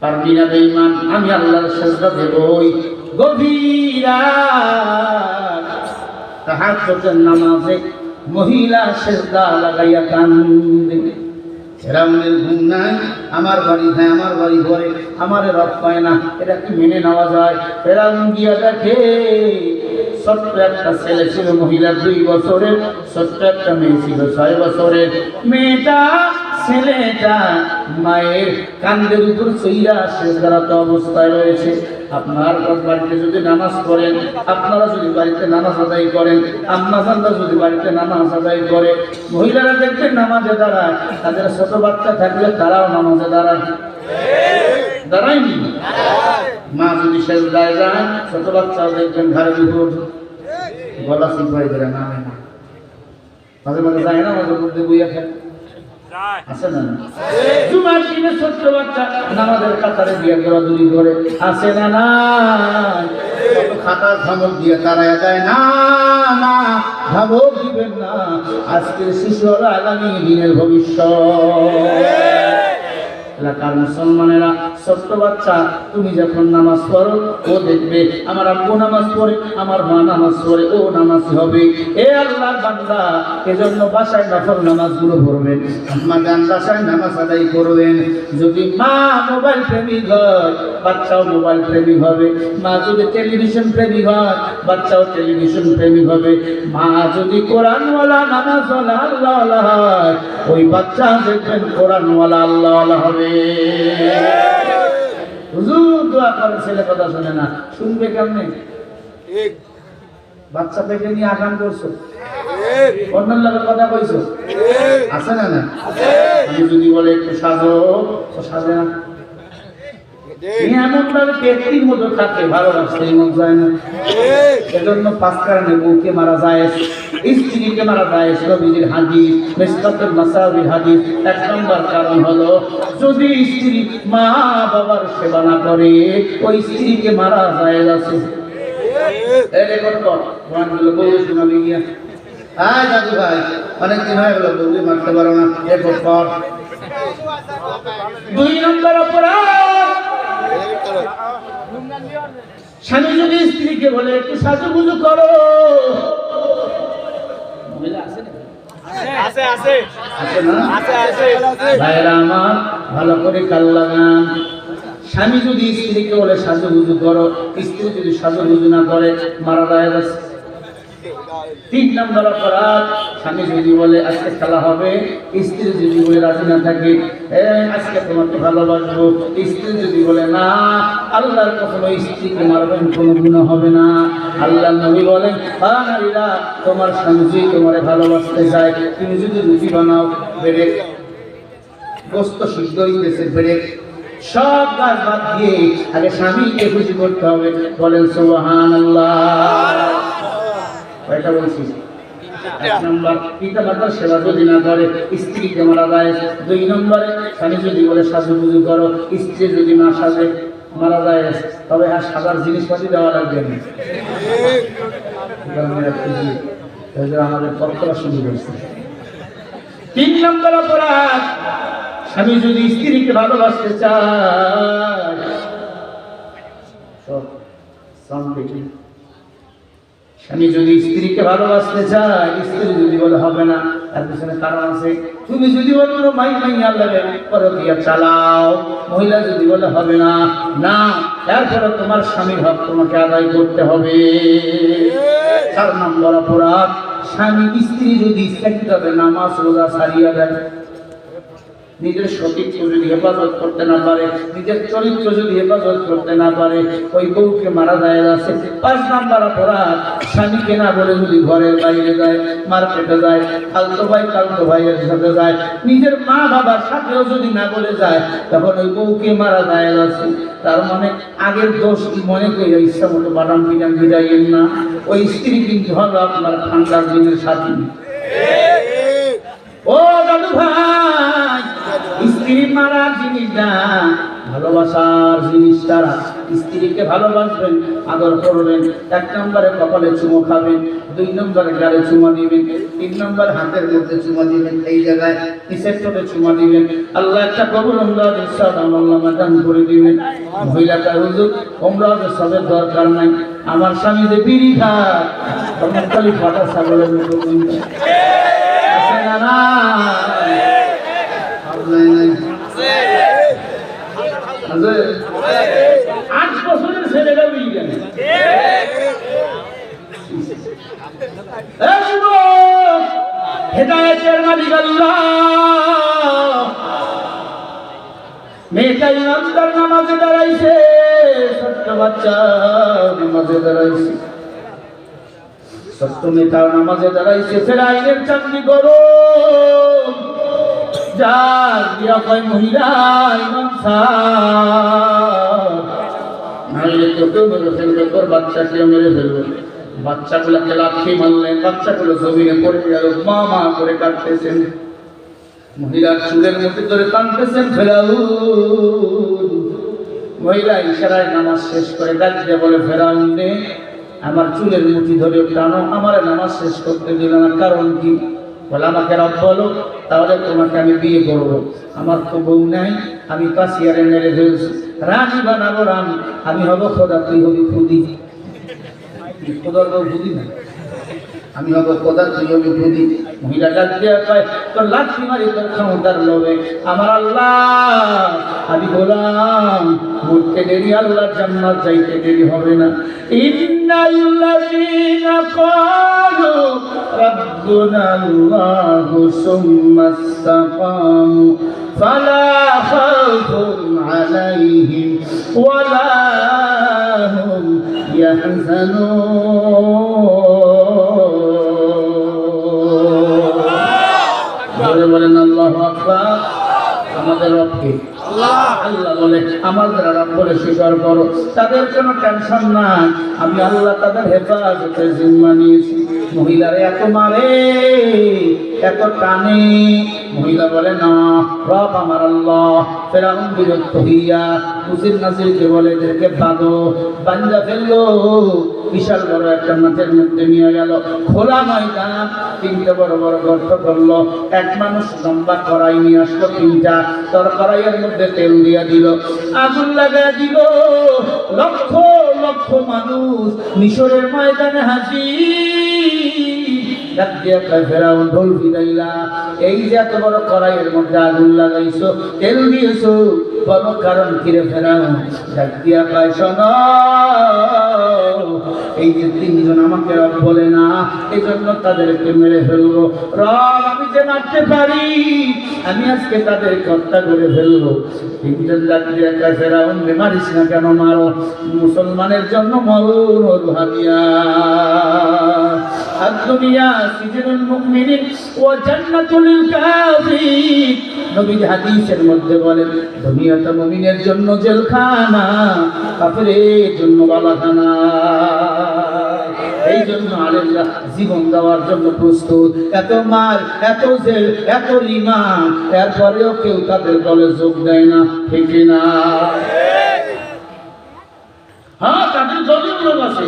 পারবি না বেঈমান, আমি আল্লাহর সেজদা দেবই। গভীর তাহাজ্জুদের নামাজে মহিলা সেজদা লাগাইয়া কান্দে। ফেরাউনের ঘুম নাই, আমার বাড়ি নাই, আমার বাড়ি ঘরে, আমারে রব পায় না, এটা কি মেনে নেওয়া যায়? ফেরাউন গিয়া দেখে ছোট্ট একটা ছেলে ছিল মহিলার 2 বছরের, ছোট্ট একটা মেয়ে ছিল 6 বছরের। মেয়েটা ছেলেটা মায়ের কান্দের উপর চইরা সেজদারত অবস্থায় রয়েছে। আপনার বাড়িতে যদি নামাজ পড়েন, আপনারা যদি বাড়িতে নামাজ আদায় করেন, আম্মা জানরা যদি বাড়িতে নামাজ আদায় করে, মহিলারা দেখবেন নামাজে দাঁড়ায়, তাদের ছোট বাচ্চা থাকলে তারাও নামাজে দাঁড়ায়, দাঁড়ায়নি? মা যদি সেজদায় যায়, ছোট বাচ্চাও দেখবেন ঘরের উপর গলা চিপাই ধরে নামে না, মাঝে মাঝে যায় না, মাঝে মধ্যে বইয়া খায়, আছে না? জুমার দিনে ছোট্ট বাচ্চা নামাজের কাতারে দিয়ে দৌড়াদৌড়ি করে, আছে না? না খাতা ধমক দিয়ে তারা যায় না, না ধমক দিবেন না। আজকের শিশু হলো আগামী দিনের ভবিষ্যৎ। এলাকার মুসলমানেরা, ছোট্ট বাচ্চা তুমি যখন নামাজ পড়ো ও দেখবে আমার আব্বু নামাজ পড়ে, আমার মা নামাজ পড়ে, ও নামাজ হবে। এ আল্লাহর বান্দা, এজন্য বাসায় নফল নামাজগুলো পড়বেন, মাগান বাসায় নামাজ আদায় করবেন। যদি মা মোবাইল প্রেমিক হয়, বাচ্চাও মোবাইল প্রেমিক হবে। মা যদি টেলিভিশন প্রেমিক হয়, বাচ্চাও টেলিভিশন প্রেমিক হবে। মা যদি কোরআনওয়ালা, নামাজওয়ালা, আল্লাহওয়ালা হয়, ওই বাচ্চা দেখবেন কোরআনওয়ালা, আল্লাহওয়ালা হবে। হুজুর দোয়া করে, ছেলে কথা শুনে না, শুনবে কেমনে? বাচ্চা পেটে নিয়ে আকাম করছো, অন্যের লোকের কথা কইছো, আছে না? না আমি যদি বলে একটু সাজো, তো সাজে না। এমন ভাবে ব্যক্তির মতো থাকে, ভালোবাসতে মন যায় না। এজন্য 5 কারণে বউকে মারা যায়, স্ত্রীকে মারা যায়। নবীজির হাদিস, মিসকাতুল মাসাবির হাদিস। 1 নম্বর কারণ হলো, যদি স্ত্রী মা বাবার সেবা না করে, ওই স্ত্রীকে মারা যায় আছে। এই রেকর্ড কর, বয়ানগুলো বউ শোনাবে গিয়া। আয় দাদু ভাই, অনেকদিন হয়ে গেল বউকে মারতে পারো না, রেকর্ড কর। 2 নম্বর অপরাধ, স্বামী যদি স্ত্রীকে বলে একটু সাজুগুজু করো, ভাইরা আমার ভালো করে কাল লাগান। স্বামী যদি স্ত্রীকে বলে সাজুগুজু করো, স্ত্রী যদি সাজুগুজু না করে, মারা যায়। 3 নম্বর অপরাধ, স্বামী যদি বলে আজকে খেলা হবে, স্ত্রী যদি বলে রাজি না থাকে, আজকে তোমাকে ভালোবাসবো, স্ত্রী যদি বলে না, আল্লাহর কখনো স্ত্রীকে মারবেন, কোনো গুনাহ হবে না। আল্লাহ নবী বলেন, নারীরা, তোমার স্বামী যদি তোমারে ভালোবাসতে চায়, তুমি যদি রুটি বানাও, বেড়ে গোস্ত সিদ্ধ হইতেছে, বেড়ে সব কাজ বাদ দিয়ে আগে স্বামীকে খুশি করতে হবে। বলেন সুবহানাল্লাহ। কয়টা বলছি? 1 নম্বর, পিতা মাতার সেবা যদি না করে, স্ত্রীকে মারা যায়। 2 নম্বরে, স্বামী যদি বলে সাজুগুজু করো, স্ত্রী যদি না সাজে, মারা যায়। তবে আর সাজার জিনিসপাতি দেওয়া লাগবে না। আমাদের তৎপরা শুরু করছে। 3 নম্বর অপরাধ, স্বামী যদি স্ত্রীকে ভালোবাসতে চায়, স্বামী যদি স্ত্রীকে ভালোবাসতে চায়, স্ত্রী যদি বলে হবে না, তার পিছনে কারণ আছে। তুমি যদি বলো মাই আল্লাহ পরকিয়া চালাও, মহিলা যদি বলে হবে না, না, এরপরে তোমার স্বামীর হক তোমাকে আদায় করতে হবে। 4 নম্বর অপরাধ, স্বামী স্ত্রী যদি ইচ্ছাকৃতভাবে নামাজ রোজা ছাড়িয়া দেয়, নিজের সতীত্ব যদি হেফাজত করতে না পারে, নিজের চরিত্র যদি হেফাজত করতে না পারে, ওই বউকে মারা যায় আছে। 5 নম্বর অপরাধ, স্বামীকে না বলে যদি ঘরের বাইরে যায়, মার্কেটে যায়, খালতো ভাইয়ের সাথে যায়, নিজের মা বাবার সাথেও যদি না বলে যায়, তখন ওই বউকে মারা যায় আছে। তার মানে আগের দোষ মনে করে ইচ্ছা মতো বাদাম পিটাম ভিড়াইয়েন না। ওই স্ত্রী কিন্তু হলো আপনার ঠান্ডার দিনের সাথী। ও দাদু ভাই, স্ত্রী মারার জিনিস না, ভালোবাসার জিনিস। তারা স্ত্রীকে ভালোবাসবেন, আদর করবেন। 1 নম্বরে কপালে চুমো খাবেন, 2 নম্বরে গালে চুমা দিবেন, 3 নম্বরে হাতের মধ্যে চুমা দিবেন, এই জায়গায় নিচের ঠোঁটে চুমা দিবেন। আল্লাহ একটা কবুল উমরাহ দান করে দিবেন। মহিলাটা হুজুর উমরাহ সবের দরকার নাই, আমার স্বামী যে বিড়ি খায়, তখন খালি ফাটা ছাগলের মতো না। 8 বছরের ছেলেরা বিড়ি কেন? হেদায়েতের মালিক আল্লাহ। মেয়েটা ইমানদার, নামাজে দাঁড়াইছে, ছোট্ট বাচ্চা নামাজে দাঁড়াইছে, ছোট্ট মেয়েটা নামাজে দাঁড়াইছে। ফেরাইনের চাকরি করো, যা দিয়া কয় মহিলা ইমাম সাহেব, তোকে মেরে ফেলবে, তোর বাচ্চাকে মেরে ফেলবে। বাচ্চাগুলোকে লাথি মারলেন, বাচ্চাগুলো জমিনে পড়ে গেল, মা মা করে কাটতেছেন। মহিলার চুলের মধ্যে ধরে টানতেছেন, ফেরাউন। মহিলা ইশারায় নামাজ শেষ করে ডাক দিয়ে বলে, ফেরাউন রে, আমার চুলের মুঠি ধরে টানো, আমার নামাজ শেষ করতে দিল না, কারণ কি? বলে, আমাকে রব বলো, তাহলে তোমাকে আমি বিয়ে করবো। আমার তো বউ নাই, আমি কাশিয়ারে মেরে ফেলছি, রানী বানাবো রানী, আমি হব খোদা, তুই হবি খুদি। খোদার বউ খুদি না, আমি হব খোদা, তুই হবি খুদি। মহিলা ডাক দিয়ে কয়, তোর লাঠি মারি তোর ক্ষমতার লোভে আমার আল্লাহ, আমি গোলাম, মরতে দেরি, আল্লাহর জান্নাত যাইতে দেরি হবে না। ইন্নাল্লাযীনা ক্বালু রাব্বুনা আল্লাহু সুম্মা ইসতাকামু ফালা খাউফুন আলাইহিম ওয়ালা হুম ইয়াহজানুন। বলেন আল্লাহু আকবার। আমাদের রবকে আল্লাহ বলে, আমাদের রব বলে স্বীকার করো, তাদের কোনো টেনশন নাই, আমি আল্লাহ তাদের হেফাজতের জিম্মা নিয়েছি। মহিলারে এত মারে, এত টানে, মহিলা বলে না, রব আমার আল্লাহ। ফেরাউন বিরক্ত হইয়া মুসির নাসিরকে বলে, এদেরকে বাঁধো। বান্ধা ফেললো, বিশাল বড় একটা মাঠের মধ্যে নিয়ে গেল, খোলা ময়দান, তিনটে বড় বড় গর্ত করলো, এক মানুষ লম্বা কড়াই নিয়ে আসলো, তিনটা তোর কড়াইয়ের মধ্যে তেল দিয়া দিল, আগুন লাগা দিল, লক্ষ লক্ষ মানুষ মিশরের ময়দানে হাজির। ফেরাউন ঢোল ফিরাইলা, এই যে এত বড় কড়াইয়ের মধ্যে আগুন লাগাইছো, তেল দিয়েছো, বড় কারণ কিরে ফেরাউন? ডাক দিয়া কয়, শোনো, এই যে তিনজন আমাকে রব বলে না, এই জন্য তাদেরকে মেরে ফেলবো। রব আমি যে মারতে পারি, আমি আজকে তাদেরকে হত্যা করে ফেলবো। তিনজন ডাক দিয়া কয়, ফেরাউন রে, মারিস না কেন? মারো, মুসলমানের জন্য মরণ রুহানিয়া। আদ-দুনিয়া সিজনুল মুমিনিন ওয়া জান্নাতুল কাফির। নবী হাদিসের মধ্যে বলেন, দুনিয়া তো মুমিনের জন্য জেলখানা, কাফেরের জন্য বালাখানা। এই জন্য আলেমরা জীবন দেওয়ার জন্য প্রস্তুত। এত মার, এত জেল, এত রিমান্ড, এরপরেও কেউ তাদের দলে যোগ দেয় না, ঠিক না? হ্যাঁ, তাদের দলের লোক আছে।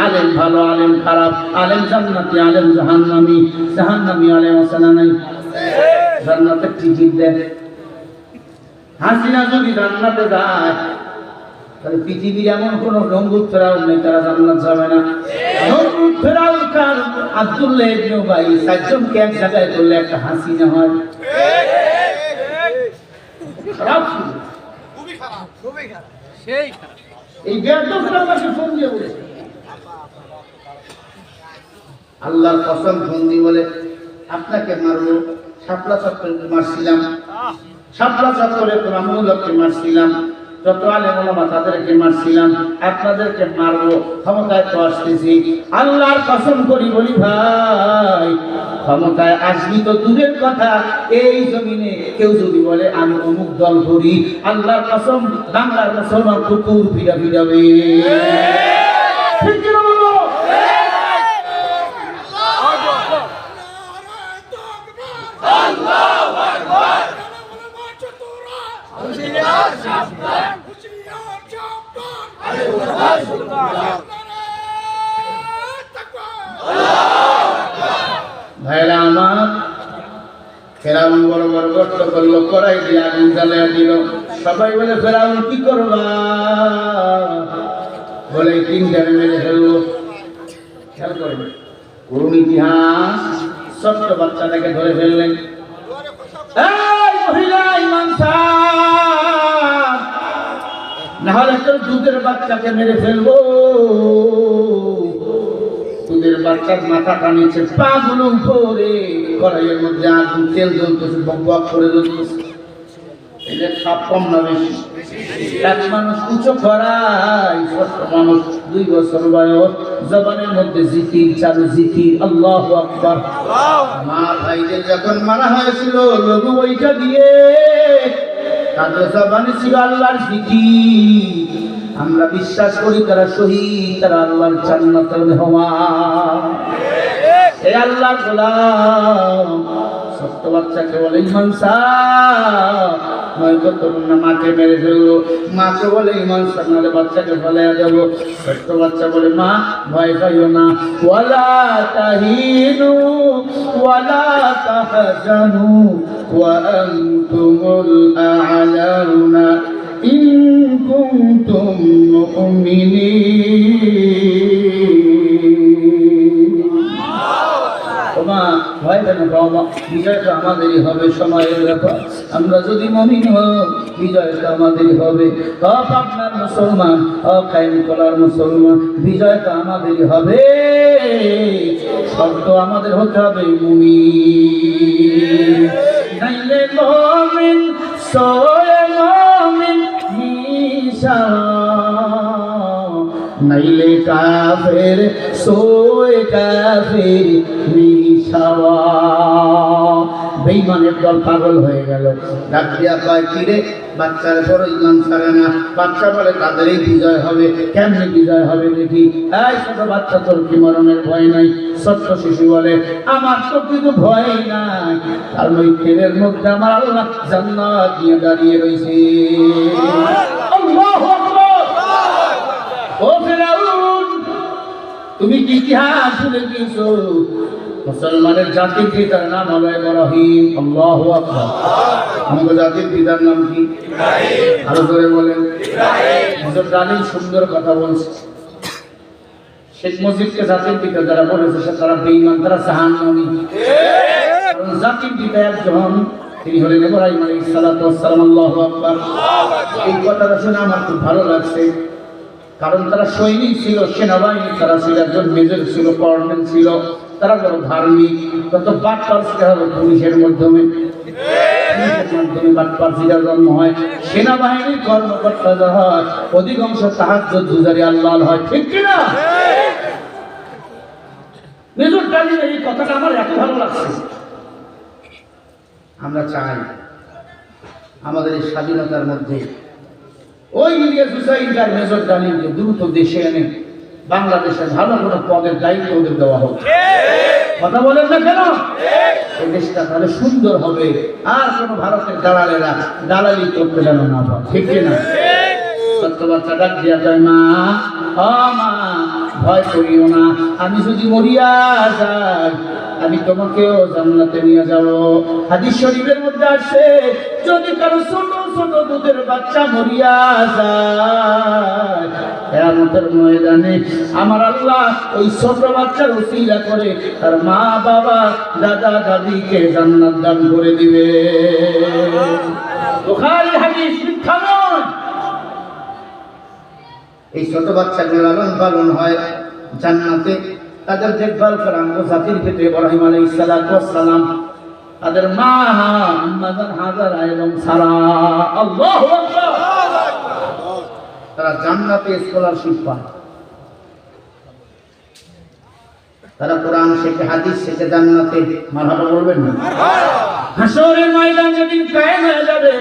আলেম ভালো, আলেম খারাপ, আলেম জান্নাতি, আলেম জাহান্নামী। জাহান্নামী আলেম আছে না নাই? জান্নাতের টিকিট দেন। হাসিনা যদি জান্নাতে যায়, তাহলে পৃথিবীর এমন কোন নমরুদ ফেরাউন নেই, তারা জান্নাত যাবে না। নমরুদ ফেরাউন কার? আব্দুল্লাহ ইবনে উবাই, চারজনকে এক জায়গায় করলে একটা হাসিনা হয়। খারাপ, খুবই খারাপ, খুবই খারাপ, সেই খারাপ। এই বেয়াদবরা আমাকে ফোন দিয়ে বলেছে, আল্লাহর কসম ফোন দিয়ে বলে, আপনাকে মারবো। শাপলা চত্বরে মারছিলাম, শাপলা চত্বরে তোরামুলকে মারছিলাম, যত আলেম ওলামা তাদেরকে মারছিলাম, আপনাদেরকে মারবো, ক্ষমতায় তো আসতেছি। আল্লাহর কসম করি বলি ভাই, ক্ষমতায় আসবি তো দূরের কথা, এই জমিনে কেউ যদি বলে আমি অমুক দল করি, আল্লাহর কসম বাংলার মুসলমান কুকুর ফিরা ফিরাবে। ঠিক কিনা বলো? ভাইরা আমার, ফেরাউন বড় বড় গর্ত করলো, কড়াই দিয়ে আগুন জ্বালিয়ে দিল। সবাই বলে, ফেরাউন কি করবা? বলে, তিনটারে মেরে ফেলবো। খেয়াল করবে, করুণ ইতিহাস। ছোট্ট বাচ্চাটাকে ধরে ফেললেন। এই মহিলা, ইমাম সাহেব, নাহলে তোর দুধের বাচ্চাকে মেরে ফেলবো। দুধের বাচ্চার মাথা টানিয়েছে, পা গুলো উপরে, কড়াইয়ের মধ্যে আগুন, তেল জ্বলতেছে, বক বক করে জ্বলতেছে। এই যে সাপ কম না বেশি? এক মানুষ উঁচু করাই, ছোট্ট মানুষ, 2 বছর বয়স, জবানের মধ্যে জিকির চালু, জিকির, আল্লাহু আকবার। মা ভাইদের যখন মারা হয়েছিল, লঘু বইটা দিয়ে তাদের জবানে ছিল আল্লাহর জিকির। আমরা বিশ্বাস করি তারা শহীদ, তারা আল্লাহর জান্নাতের মেহমান। এই আল্লাহর গোলাম ছোট্ট বাচ্চাকে বলে ইমান নয়তো তরুণ না মাকে মেরে ফেলবো, মাকে বলে ইমান নাহলে বাচ্চাকে ফেলে দেবো। ছোট্ট বাচ্চা বলে মা ভয় পাইও না, ওয়ালা তাহিনু ওয়ালা তাহজানু ওয়া আনতুমুল আ'লাউনা ইন কুনতুম মুমিনিন। ওমা ভয় কেন পাও মা, বিজয় তো আমাদেরই হবে, সময়ের ব্যাপার। আমরা যদি মুমিন হই বিজয় তো আমাদেরই হবে। আপনার মুসলমান কায়েম করার মুসলমান, বিজয় তো আমাদেরই হবে। শব্দ আমাদের হতে হবে মুমিন, নাইলে মুমিন সোয়ে মুমিন নিশা, নাইলে কাফের সোয়ে কাফের নিশাওয়া। বেঈমানের দল পাগল হয়ে গেল, ডাক দিয়া কয় কিরে বাচ্চার বড় ইমান ছাড়ে না। বাচ্চা বলে তাদেরই বিজয় হবে। কেমনি বিজয় হবে দেখি? এই ছোট বাচ্চা, তোর কি মরণের ভয় নাই? ছোট্ট শিশু বলে আমার তো কিছু ভয় নাই, কারণ ওই তেলের মধ্যে আমার আল্লাহ জান্নাত নিয়ে দাঁড়িয়ে রয়েছে। আল্লাহু আকবার। ও ফিরাউন, তুমি কি ইতিহাস ভুলে গিয়েছো? মুসলমানের জাতির পিতার নাম হলো ইব্রাহিম। আল্লাহু আকবার। আমাদের জাতির পিতার নাম কি? ইব্রাহিম। আরো জোরে বলেন ইব্রাহিম। হুজুর ডালিম সুন্দর কথা বলছে। শেখ মুজিবকে জাতির পিতা যারা বলেছে সে তারা বেঈমান, তারা জাহান্নামী। কারণ জাতির পিতা একজন, তিনি হলেন ইব্রাহিম আলাইহিস সালাতু ওয়াস সালাম। আল্লাহু আকবার। এই কথাটা শুনে আমার খুব ভালো লাগছে, কারণ তারা সৈনিক ছিল, সেনাবাহিনী তারা ছিল, একজন মেজর ছিল, কর্নেল ছিল, তারা বড় ধার্মিক। কত বাটপার্সিরা হলো পুলিশের মাধ্যমে, বাটপার্সিরা জন্ম হয়। সেনাবাহিনীর কর্মকর্তা যারা হয় অধিকাংশ তাহাজ্জুদ গুজারি আল্লাহ হয়, ঠিক কিনা? মেজর ডালিমের এই কথাটা আমার এত ভালো লাগছে। আমরা চাই আমাদের এই স্বাধীনতার মধ্যে ওই ইলিয়াস হুসাইন আর মেজর ডালিমকে দ্রুত দেশে এনে বাংলাদেশের ভালো কোনো পদের দায়িত্ব ওদের দেওয়া হোক। কথা বলেন না কেন? এই দেশটা তাহলে সুন্দর হবে, আর কোনো ভারতের দালালেরা দালালি করতে যেন না পারে, ঠিক কিনা? ছোট্ট বাচ্চা ডাক দিয়া কয় মা, ও মা ভয় করিও না, আমি যদি মরিয়া যাই আমি তোমাকেও জান্নাতে নিয়ে যাব। হাদিস শরীফের মধ্যে আছে যদি কারো ছোট ছোট দুধের বাচ্চা মরিয়া যায় কিয়ামতের ময়দানে আমার আল্লাহ ওই ছোট বাচ্চার ওসিলা করে তার মা বাবা দাদা দাদিকে জান্নাত দান করে দিবে। বুখারী হাদিস, মিথ্যা নয়। এই ছোট বাচ্চাগুলো লালন পালন হয় জান্নাতে, তাদের দেখভাল করা আমগো জাতির পিতা ইব্রাহিম আলাইহিস সালাতু ওয়াস সালাম, তাদের মা আম্মাজান হাজারা এবং সারা। আল্লাহু আকবার। তারা জান্নাতে স্কলারশিপ পায়, তারা কোরআন শেখে, হাদিস শেখে জান্নাতে। মারহাবা বলবেন না? হাসরের ময়দান যেদিন কায়েম হয়ে যাবে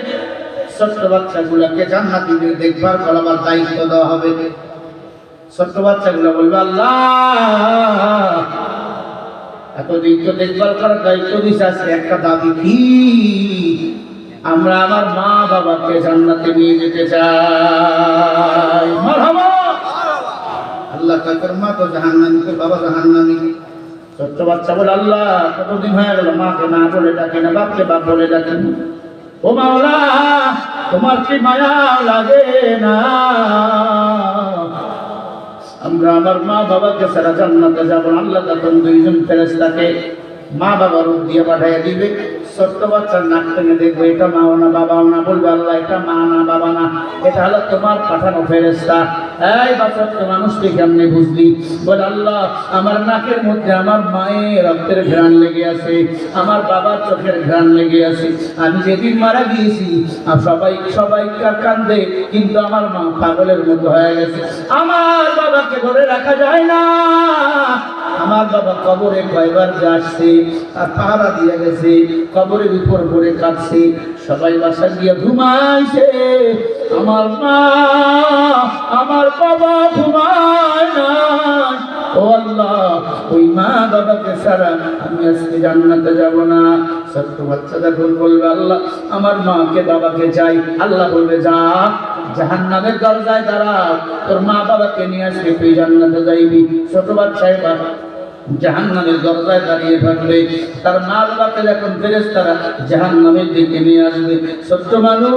ছোট্ট বাচ্চাগুলোকে জান্নাতীদের দেখভাল করার দায়িত্ব দেওয়া হবে। ছোট্ট বাচ্চাগুলো বলবে আল্লাহ এতদিন তো দেখভাল করার দায়িত্ব দিছে, আজকে একটা দাবি কি, আমরা আমার মা বাবাকে জান্নাতে নিয়ে যেতে চাই। মারহাবা। আল্লাহ তাআলার মা তো জাহান্নামী, তোর বাবা জাহান্নামী। ছোট্ট বাচ্চা বলে আল্লাহ কতদিন হয়ে গেল মাকে মা বলে ডাকে না, বাপকে বাপ বলে ডাকে না। ও মাওলা তোমার কি মায়া লাগে না? আমরা আমার মা বাবাকে সারা জান্নাতে যাব না। আল্লাহ তখন দুইজন ফেরেশতাকে মা বাবার রূপ দিয়ে পাঠিয়ে দিবে। ছোট্ট বাচ্চার নাক টেনে দেখবে এটা মাও না বাবাও না, বলবে আল্লাহ এটা মা না বাবা না, এটা হলো তোমার পাঠানো ফেরেশতা। এই বাচ্চা মানুষকে কেমনে বুঝলি? বলে আল্লাহ আমার নাকের মধ্যে আমার মায়ের রক্তের ঘ্রাণ লেগে আছে, আমার বাবার চোখের ঘ্রাণ লেগে আছে। আমি যেদিন মারা গিয়েছি সবাই কান্দে, কিন্তু আমার মা পাগলের মতো হয়ে গেছে। আমার বাবাকে ধরে রাখা যায় না। আমার বাবা কবরে কয়বার আসছে আর পাহারা দিয়ে গেছে, কবরের উপর পড়ে কাঁদছে, সবাই বাসা গিয়ে ঘুমাইছে, আমার মা আমার বাবা ঘুমায় না। ও আল্লাহ ওই মা বাবাকে ছাড়া আমি আজকে জান্নাতে যাব না। ছোট্ট বাচ্চা যখন বলবে আল্লাহ আমার মাকে বাবাকে চাই, আল্লাহ বলবে যা জাহান্নামের দরজায় দাঁড়াও, তোর মা বাবাকে নিয়ে আসলে তুই জান্নাতে যাইবি। ছোট বাচ্চা এবার জাহান্নামের দরজায় দাঁড়িয়ে থাকবে, তার মা বাবাকে যখন ফেরেশতারা জাহান্নামের দিকে নিয়ে আসবে, ছোট্ট মানুষ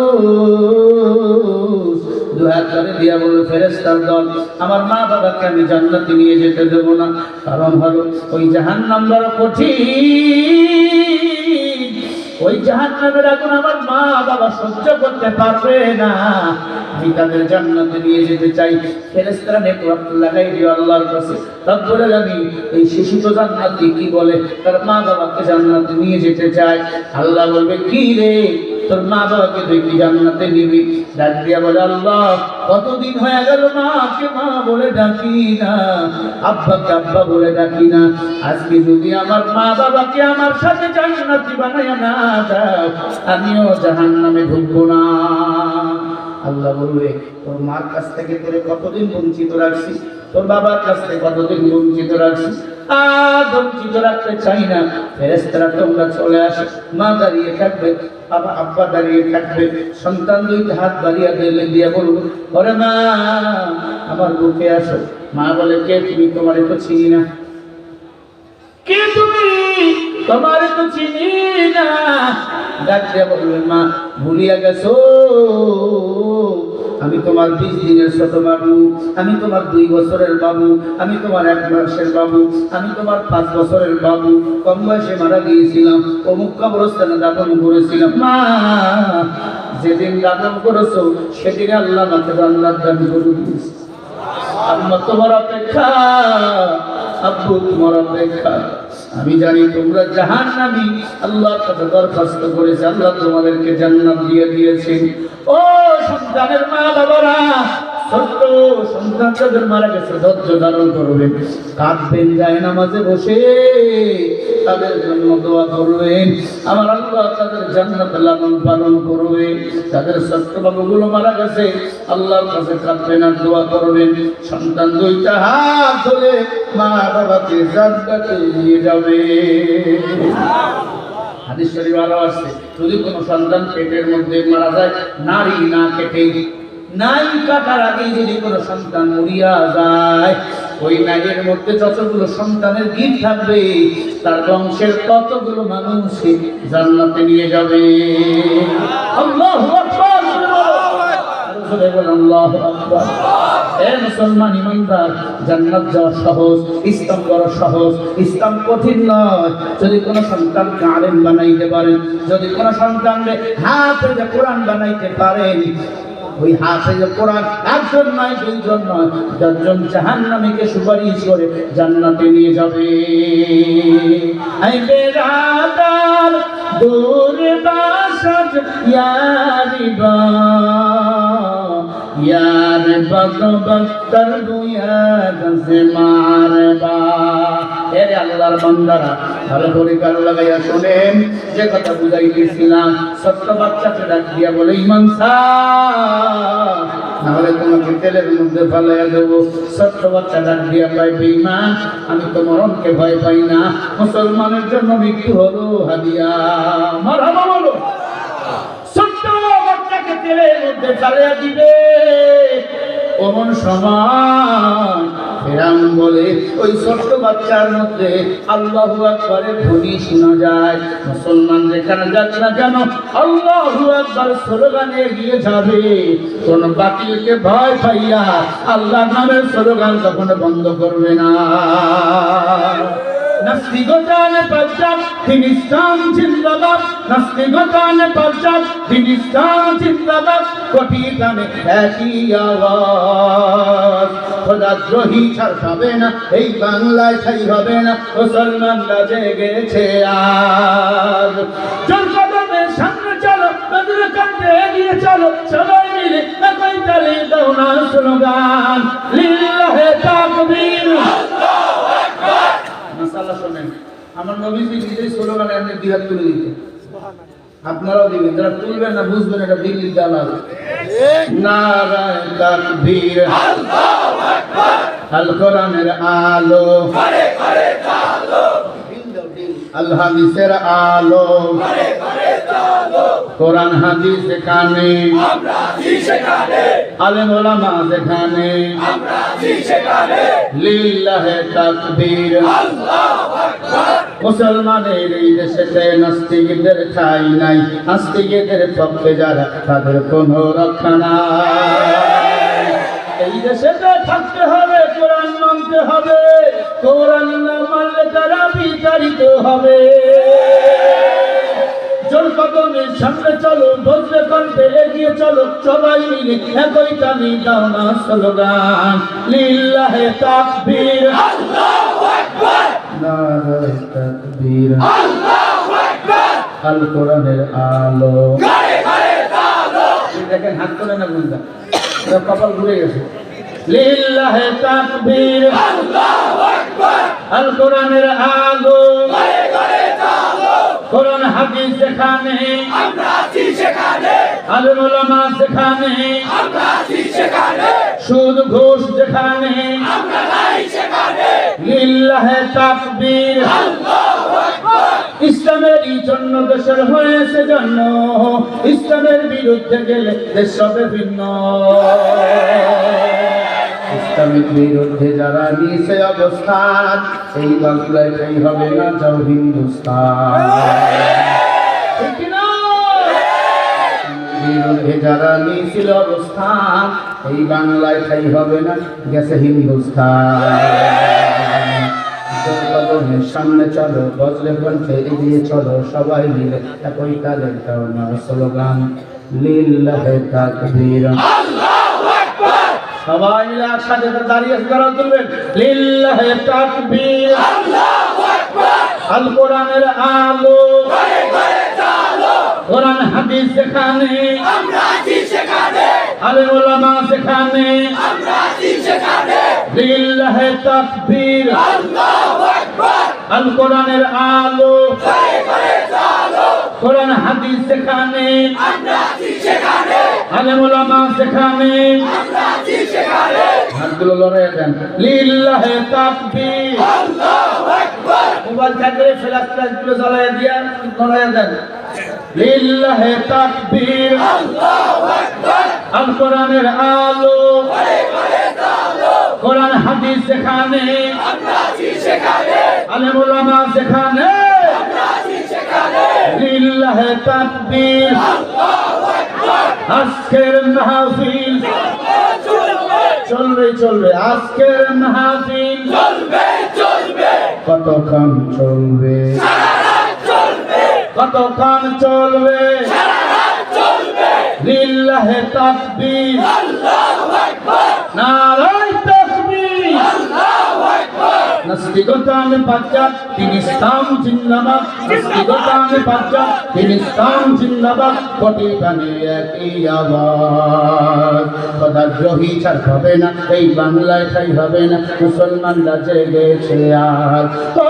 দুই হাত ধরে দিয়া বলবে ফেরেশতার দল আমার মা বাবাকে আমি জান্নাতে নিয়ে যেতে দেব না। কারণ হলো ওই জাহান্নাম বড় কঠিন, ওই জাহান্নামের আগুন আমার মা বাবা সহ্য করতে পারবে না, আমি তাদের জান্নাতে নিয়ে যেতে চাই। ফেরেশতারা নেটওয়ার্ক লাগাই দিও আল্লাহর কাছে, রব্বুল আলামিন এই শিশু তো জান্নাতি কি বলে তার মা বাবাকে জান্নাতে নিয়ে যেতে চায়। আল্লাহ বলবে কি রে তোর মা বাবাকে তুই কি জান্নাতে নিবি? ডাক দিয়া বলে আল্লাহ কতদিন হয়ে গেল মাকে মা বলে ডাকি না, আব্বাকে আব্বা বলে ডাকি না, আজকে যদি আমার মা বাবাকে আমার সাথে জান্নাতি বানায় না দাও আমিও জাহান্নামে ঢুকবো না। আল্লাহ বলবে তোর মার কাছ থেকে তোরে কতদিন বঞ্চিত রাখছি, তোর বাবার কাছ থেকে কতদিন বঞ্চিত রাখছি, আর বঞ্চিত রাখতে চাই না। ফেরেশতারা তোমরা চলে আসে, মা দাঁড়িয়ে থাকবে, বাবা আব্বা দাঁড়িয়ে থাকবে, সন্তান দুইটা হাত বাড়িয়ে দিলে দিয়ে বলবো ওরে মা আমার বুকে আসো। মা বলে কে তুমি? তোমারে তো চিনি না। কে তুমি? তোমারে তো চিনি না। ডাক দিয়ে বলবে মা ভুলিয়া গেছো, আমি তোমার 20 দিনের ছোট বাবু, আমি তোমার 2 বছরের বাবু, আমি তোমার 1 মাসের বাবু, আমি তোমার 5 বছরের বাবু, কম বয়সে মারা গিয়েছিলাম, অমুক কবরস্থানে দাফন করেছিলাম। মা যেদিন দাফন করেছো সেদিন আল্লাহ আমাকে জান্নাত দান করে দিয়েছে। আম্মা তোমার অপেক্ষা, আব্বু তোমার অপেক্ষা। আমি জানি তোমরা জাহান্নামী, আল্লাহর কাছে দরখাস্ত করেছে, আল্লাহ তোমাদেরকে জান্নাত দিয়ে দিয়েছেন। ও সন্তানের মা বাবারা, ছোট্ট সন্তান যাদের মারা গেছে ধৈর্য ধারণ করবেন, কাঁদবেন, যায় নামাজে বসে তাদের জন্য দোয়া করবেন, আমার আল্লাহ তাদের জান্নাত লালন পালন করবে। তাদের ছোট্ট বাবুগুলো মারা গেছে আল্লাহর কাছে কাঁদবেন আর দোয়া করবেন। সন্তান দুইটা হাত ধরে মা বাবাকে জান্নাতে নিয়ে যাবে। হাদিস শরীফে আরো আছে যদি কোনো সন্তান পেটের মধ্যে মারা যায়, নারী না কেটে নাই কাটার আগে যদি কোনো সন্তান মরিয়া যায়, ওই নারীর মধ্যে যতগুলো সন্তানের গীত থাকবে তার বংশের কতগুলো মানুষ জান্নাতে নিয়ে যাবে। আল্লাহু আকবার, আল্লাহু আকবার। এ মুসলমান ইমানদার, জান্নাত যাওয়া সহজ, ইসলাম করা সহজ, ইসলাম কঠিন নয়। যদি কোনো সন্তানকে আলেম বানাইতে পারেন, যদি কোনো সন্তানকে হাফেজ কোরআন বানাইতে পারেন, ওই হাফেজ কোরআন একজন নয়, দুইজন নয়, 10 জন জাহান্নামীকে সুপারিশ করে জান্নাতে নিয়ে যাবে। আই বেরাদার দূর বাসাত ইয়ারিবা ইয়ার বদবস্তর দুয়াদ সে মারবা। এর আল্লাহর বান্দারা ভালো করে কারো লাগাইয়া শোনেন, যে কথা বুঝাইতেছিলাম, ছোট্ট বাচ্চাকে ডাক দিয়া বলে ইমান সাহ, নাহলে তোমাকে তেলের মধ্যে ফেলাইয়া দেবো। ছোট্ট বাচ্চা ডাক দিয়া পাই বেঈমান, আমি তো মরণকে ভয় পাই না, মুসলমানের জন্য মৃত্যু হলো হাদিয়া। মারহাবা বলো। ছোট্ট বাচ্চাকে তেলের মধ্যে ফেলাইয়া দিবে, কোন সময় ফেরাউন বলে ওই ছোট্ট বাচ্চার মধ্যে আল্লাহু আকবারের ধ্বনি শোনা যায়। মুসলমান যেখানে যাক না কেন আল্লাহু আকবার স্লোগানে এগিয়ে যাবে। কোন বাতিলকে ভয় পাইয়া আল্লাহর নামের স্লোগান কখনো বন্ধ করবে না। নাস্তিকতানে পাঁচাত দিন ইসলাম জিন্দাবাদ, নাস্তিকতানে পাঁচাত দিন ইসলাম জিন্দাবাদ, কোটি গানে একই আওয়াজ। খোদাদ্রোহী ছাড় পাবে না, এই বাংলায় ঠাই হবে না, মুসলমানরা জেগেছে আজ। জোর কদমে সামনে চলো, নজর কাটে এগিয়ে চলো, সবাই মিলে একই তালে দাও না স্লোগান লিল্লাহে তাকবীর। মাশাআল্লাহ। শোনেন, আমার নবীজি নিজেই স্লোগানে আপনি 2 হাত তুলে দিতেন, আপনারাও দিবেন। যারা তুলবেন না বুঝবেন এটা দিল্লির দালাল। নারায়ে তাকবীর, আল্লাহু আকবার। আল কোরআনের আলো ঘরে ঘরে চালো আল হাদিসের আলো ঘরে ঘরে চালো কোরআন হাদিস যেখানে আমরা আছি সেখানে আলেম ওলামা যেখানে আমরা আছি সেখানে লিল্লাহে তাকবীর আল্লাহু আকবার মুসলমানের এই দেশেতে নাস্তিকদের ঠাঁই নাই আস্তিকদের পক্ষে যারা তাদের কোনো রক্ষা নাই এই দেশেতে থাকতে হবে কোরআন মানতে হবে কোরআন না মানলে তারা বিতাড়িত হবে জোর কদমের সামনে চলো বজ্রে কণ্ঠে এগিয়ে চলো সবাই মিলে একই টানি দাও না স্লোগান লিল্লাহে তাকবীর আল্লাহু আকবার নারে তাকবীর আল্লাহু আকবার আল কোরআনের আলো ঘরে ঘরে চালো দেখেন হাত তোলে না বন্ধা কপাল ঘুরে গেছে লিল্লাহে তাকবীর আল্লাহু আকবার আল কোরআনের আলো ঘরে ঘরে চালো কোরআন হাদিস যেখানে আমরা আছি সেখানে আলেম ওলামা যেখানে আমরা আছি সেখানে সুদ ঘুষ যেখানে আমরা নাই সেখানে লিল্লাহে তাকবীর আল্লাহু আকবার ইসলামেরই জন্য দেশের হয়েছে জন্য ইসলামের বিরুদ্ধে গেলে দেশ হবে ভিন্ন ইসলামের বিরুদ্ধে যারা নিয়েছে অবস্থান এই বাংলায় ঠাই হবে না যাও হিন্দুস্তান ঠিক কি না? বিরুদ্ধে যারা নিয়েছিল অবস্থান এই বাংলায় ঠাই হবে না গেছে হিন্দুস্তান কদমের সামনে চলো বজ্রে কণ্ঠে এগিয়ে চলো সবাই মিলে একই তালে দাও না স্লোগান লিল্লাহে তাকবীর আল্লাহু আকবার সবাই মিলে একসাথে দাঁড়িয়ে যারা তুলবেন লিল্লাহে তাকবীর আল্লাহু আকবার আল কোরআনের আলো ঘরে ঘরে চালো কোরআন হাদিস যেখানে আমরা আছি সেখানে আলেম ওলামা যেখানে আমরা আছি সেখানে লিল্লাহে তাকবীর আল্লাহু আকবার আল কোরআনের আলো ঘরে ঘরে চালো কোরআন হাদিস যেখানে আমরা আছি সেখানে আলেম ওলামা যেখানে আমরা আছি সেখানে হাতগুলো লড়াই দেন লিল্লাহে তাকবীর আল্লাহু আকবার মোবাইল থাকলে ফ্ল্যাশগুলো জ্বালায় দিয়া লড়াই দেন লিল্লাহে তাকবীর আল্লাহু আকবার আল কোরআনের আলো ঘরে ঘরে চালো কোরআন হাদিস যেখানে আমরা আছি সেখানে আলেম ওলামা যেখানে আমরা আছি সেখানে লিল্লাহে তাকবীর আল্লাহু আকবার আজকের মাহফিল চলবে চলবে চলবে আজকের মাহফিল চলবে চলবে কতক্ষণ চলবে সারা রাত চলবে কতক্ষণ চলবে সারা রাত চলবে লিল্লাহে তাকবীর আল্লাহু আকবার নারায়ে তাকবীর আল্লাহু আকবার নাস্তিকতা में बच्चा तीन इस्लाम जिंदाबाद नास्तिकता में बच्चा तीन इस्लाम जिंदाबाद कोटि बने একই আওয়াজ খোদাদ্রোহী ছাড় হবে না এই বাংলায় ঠাই হবে না মুসলমানরা জেগেছে আর ও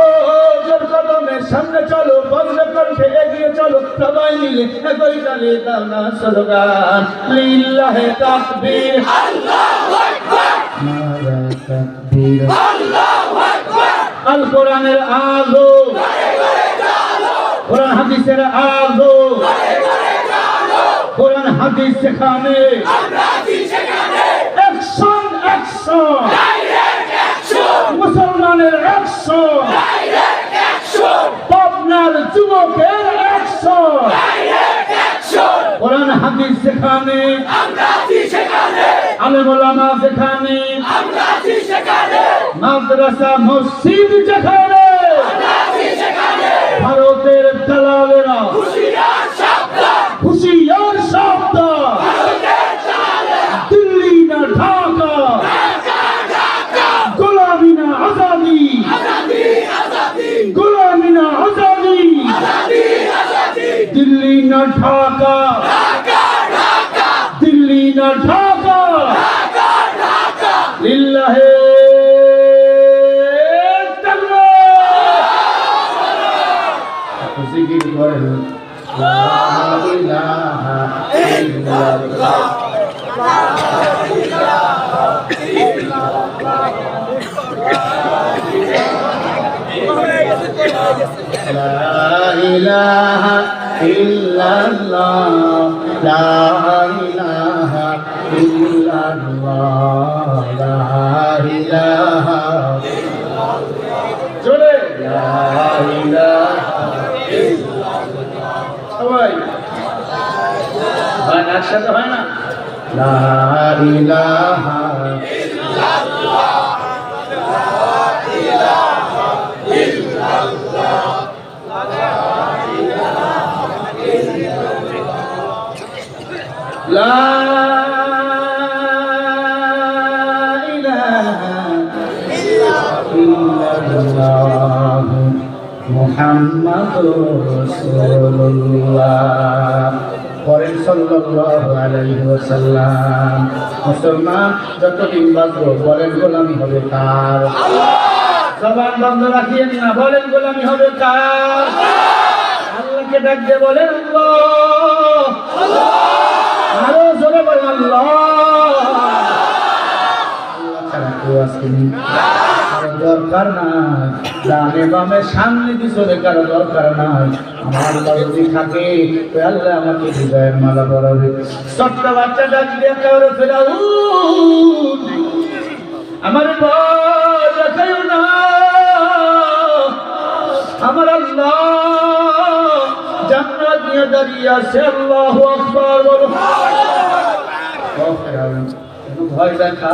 জোর কদমের সামনে চলো বজ্র কণ্ঠে এগিয়ে চলো সবাই মিলে একই তালে দাও না স্লোগান লিল্লাহে তাকবীর আল্লাহু আকবার নারায়ে তাকবীর আল্লাহু আকবার আল কোরআনের আলো ঘরে ঘরে চালো কোরআন হাদিসের আলো ঘরে ঘরে চালো কোরআন হাদিস যেখানে আমরা আছি সেখানে অ্যাকশন অ্যাকশন ডাইরেক্ট অ্যাকশন মুসলমানের অ্যাকশন ডাইরেক্ট অ্যাকশন পাবনার যুবকের অ্যাকশন ডাইরেক্ট অ্যাকশন কোরআন হাদিস যেখানে আমরা আছি সেখানে আলেম ওলামা যেখানে আমরা আছি সেখানে মাদ্রাসা মসজিদ যেখানে আমরা আছি সেখানে ভারতের দালালেরা হুশিয়ার সাবধান হুশিয়ার সাবধান ভারতের চালে দিল্লি না ঢাকা ঢাকা ঢাকা গোলামি না আজাদি আজাদি আজাদি গোলামি না আজাদি আজাদি আজাদি দিল্লি না ঢাকা ঢাকা ঢাকা দিল্লি না ঢাকা ঢাকা ঢাকা লিল্লাহে তাকবীর লা ইলাহা ইল্লাল্লাহ লা ইলাহা ইল্লাল্লাহ লা ইলাহা জোরে লা ইলাহা ইল্লাল্লাহ সবাই ভাই একসাথে হয় না লা ইলাহা لا إله إلا الله محمد رسول الله করেন সাল্লাল্লাহু আলাইহি ওয়াসাল্লাম। মুসলমান যতদিন বাঁচবো বলেন গোলামি হবে কার? জবান বন্ধ রাখিয়েন না, বলেন গোলামি হবে কার? আল্লাহকে ডাক দিয়ে বলেন আল্লাহ, আরো জোরে বলেন আল্লাহ। আল্লাহ ছাড়া কেউ আসেনি, কারো দরকার নাই, ডানে বামে সামনে পিছনে কারো দরকার নাই। আমার আল্লাহ যদি থাকে তো আল্লাহ আমাকে হৃদয়ের মালা পরাবে। ছোট্ট বাচ্চা ডাক দিয়ে কারো ফেরাউন, আমার ভয় দেখাইও না, আমার আল্লাহ জান্নাত নিয়ে দাঁড়িয়ে আছে। আল্লাহু আকবার বলো। ভয় দেখা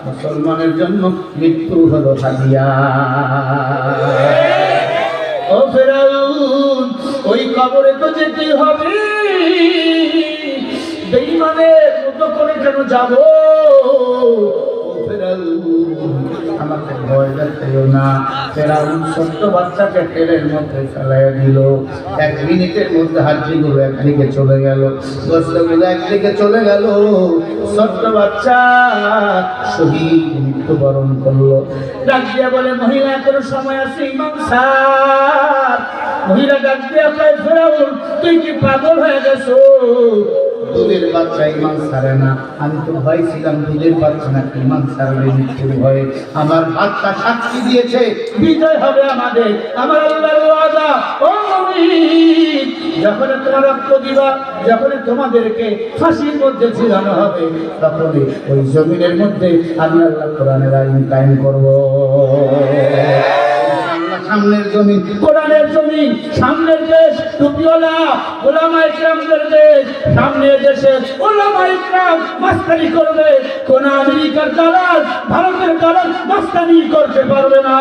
মুসলমানের জন্য মৃত্যু হলো হাদিয়া। ও ফেরাউন, ওই কবরে তো যেতে হবে, বেঈমানের মতো করে কেন যাব? ও ফেরাউন, আমাকে ভয় দেখাইও না। ফেরাউন ছোট্ট বাচ্চাকে তেলের মধ্যে ফেলাই দিল। 1 মিনিটের মধ্যে হাড্ডিগুলো একদিকে চলে গেল, গোশতগুলো একদিকে চলে গেল। ছোট্ট বাচ্চা শহীদ মৃত্যুবরণ করলো। ডাক দিয়া বলে, মহিলা এখনো সময় আছে ইমাম স্যার। মহিলা ডাক দিয়া কয়, ফেরাউন তুই কি পাগল হয়ে গেছো? দুধের বাচ্চা ইমান ছাড়ে না। আমি তো ভয় ছিলাম দুধের বাচ্চা নাকি ইমান ছাড়লে মৃত্যুর ভয়ে। আমার বাচ্চা সাক্ষী দিয়েছে বিজয় হবে আমাদের। আমার আল্লাহর ওয়াদা, ও মুমিন, যখন তোমরা রক্ত দিবা, যখন তোমাদেরকে ফাঁসির মধ্যে ঝুলানো হবে, তখনই ওই জমিনের মধ্যে আমি আল্লাহ কোরআনের আইন কায়েম করব। সামনের জমিন কোরআনের জমিন, সামনের দেশ টুপিওয়ালা ওলামা ইকরামদের দেশ। সামনের দেশে ওলামা ইকরাম মাস্তানি করবে, কোন আমেরিকার দালাল ভারতের দালাল মাস্তানি করতে পারবে না।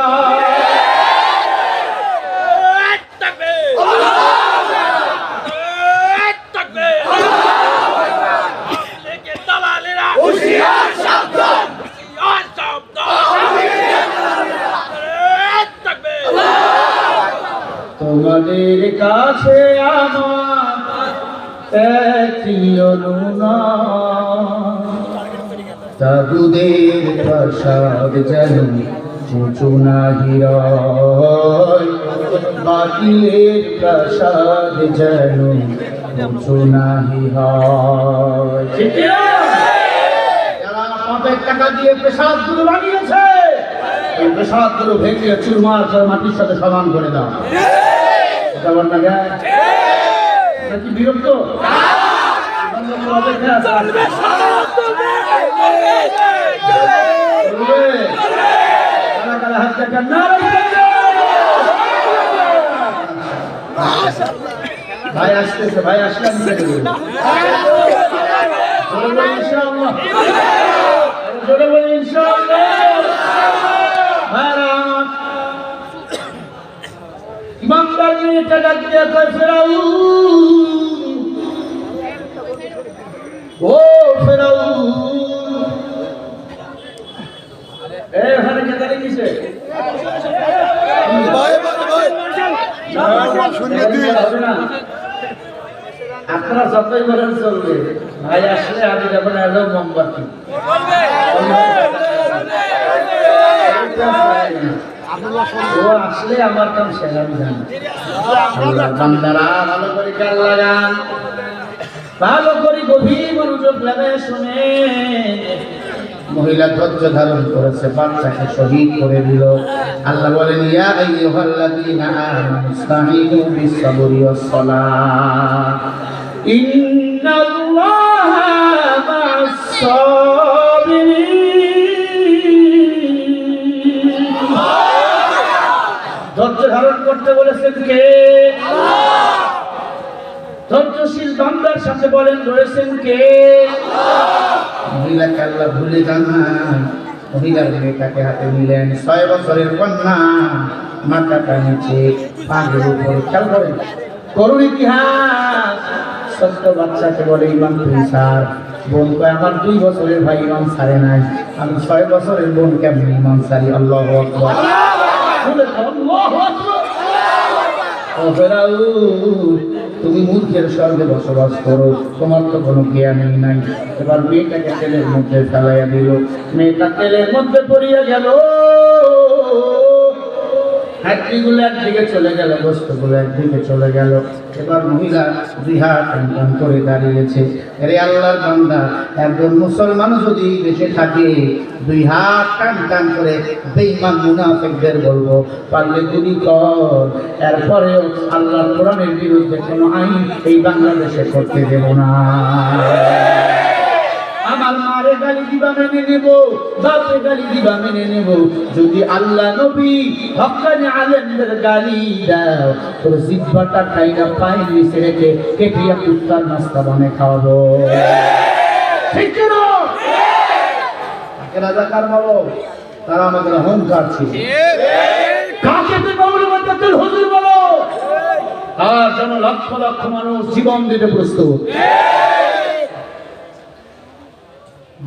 তোমাদের কাছে আমার একটি অনুরোধ, তাগুদের প্রসাদ যেন উঁচু নাহি রয়, বাতিলের প্রসাদ যেন উঁচু নাহি হয়। ঠিক না? যারা 5 টাকা দিয়ে প্রসাদগুলো বানিয়েছে, এই প্রসাদগুলো ভেঙে চুরমার করে মাটির সাথে সমান করে দাও। কেমন লাগে? নাকি বিরক্ত? ভাই আসতেছে, ভাই আসলে আমি ইনশাআল্লাহ, জোরে বলি ইনশাআল্লাহ। ইমানদার মেয়েটা ডাক দিয়ে কয়, ফেরাউন, ও ফেরাউন, এখানে কে দাঁড়িয়ে গেছে? আপনারা যতই বলেন চলবে, ভাই আসলে আমি যখন এলো মোমবাতি ও আসলে আমার কাম শেষ, আমি জানি। বান্দারা ভালো করে কান লাগান, ভালো করে গভীর মনোযোগ লাগে শুনে। মহিলা ধৈর্য ধারণ করেছে, বাচ্চাকে শহীদ করে দিল। আল্লাহ বলেন ইয়া আইয়ুহাল্লাযীনা আমানু ইসতাঈনু বিস-সাবরি ওয়াস-সালাহ ইন্নাল্লাহা মা'আস-সাবিরিন। ধৈর্য ধারণ করতে বলেছেন কে? আল্লাহ। ধৈর্যশীল বান্দার সাথে বলেন রয়েছেন কে? আল্লাহ। মহিলাকে আল্লাহ ভুলে যান না। মহিলার মেয়েটাকে হাতে নিলেন, 6 বছরের কন্যা, মাথাটা নিচে, পাগের উপরে। খেয়াল করেন করুন ইতিহাস। ছোট্ট বাচ্চাকে বলে ইমাম তুই স্যার। বোন কয় আমার 2 বছরের ভাই ইমাম ছাড়ে নাই, আমি 6 বছরের বোন কেমন ইমাম ছাড়ি? আল্লাহু আকবার। তুমি মূর্খের স্বর্গে বসবাস করো, তোমার তো কোনো জ্ঞানই নাই। এবার মেয়েটাকে তেলের মধ্যে ফেলাইয়া দিল, মেয়েটা তেলের মধ্যে পড়িয়া গেল। হাড্ডিগুলো একদিকে চলে গেল, গোস্তগুলো একদিকে চলে গেল। এবার মহিলা 2 হাত টান করে দাঁড়িয়েছে। আরে আল্লাহর বান্দা, একজন মুসলমান যদি দেশে থাকে 2 হাত টান করে বেঈমান মুনাফিকদের বলবো পারলে গুলি কর, এরপরেও আল্লাহর কোরআনের বিরুদ্ধে কোনো আইন এই বাংলাদেশে করতে দেব না। আমার মারে গালি দিবা মেনে নেব, বাপে গালি দিবা মেনে নেব, যদি আল্লাহ নবী হক্কানি আলেমদের গালি দাও তোর জিহ্বাটা খাইনা পায়ের নিচে রেখে কেটিয়া কুত্তার নাস্তা বানিয়ে খাওয়াবো। ঠিক না? রাজাকার বলো, তারা আমাদের অহংকার ছিল। কাকে তুমি হুজুর বলো, আর যেন লক্ষ লক্ষ মানুষ জীবন দিতে প্রস্তুত।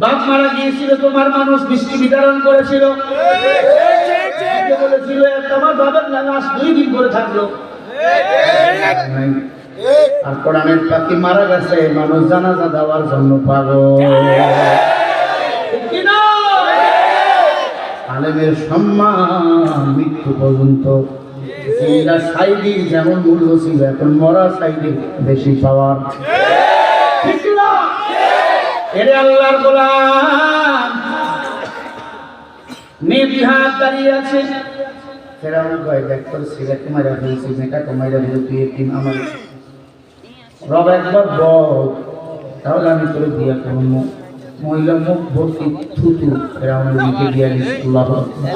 বাপ মারা গিয়েছিল, তোমার মানুষ বৃষ্টি বিতরণ করেছিল, বলেছিল তোমার বাবার লাশ 2 দিন করে থাকলো। আর কোরআনের পাখি মারা গেছে, মানুষ জানাজা দেওয়ার জন্য পাগল। আলেমের সম্মান মৃত্যু পর্যন্ত। সাইদির যেমন মূল্য ছিল, এখন মরা সাইদির বেশি পাওয়ার। এরে আল্লাহর গোলাম, মেয়ে 2 হাত দাঁড়িয়ে আছে। ফেরাউন কয় দেখ তোর ছেলেকে মারা ফেলছি, মেয়েটাকে মারা ফেলে তুই এতিম, আমার রব একবার বল তাহলে আমি তোর বিয়ে করবো। মহিলা মুখ ভর্তি থুতু ফেরাউনের মুখে দিয়ে দিচ্ছে। আল্লাহু আকবার।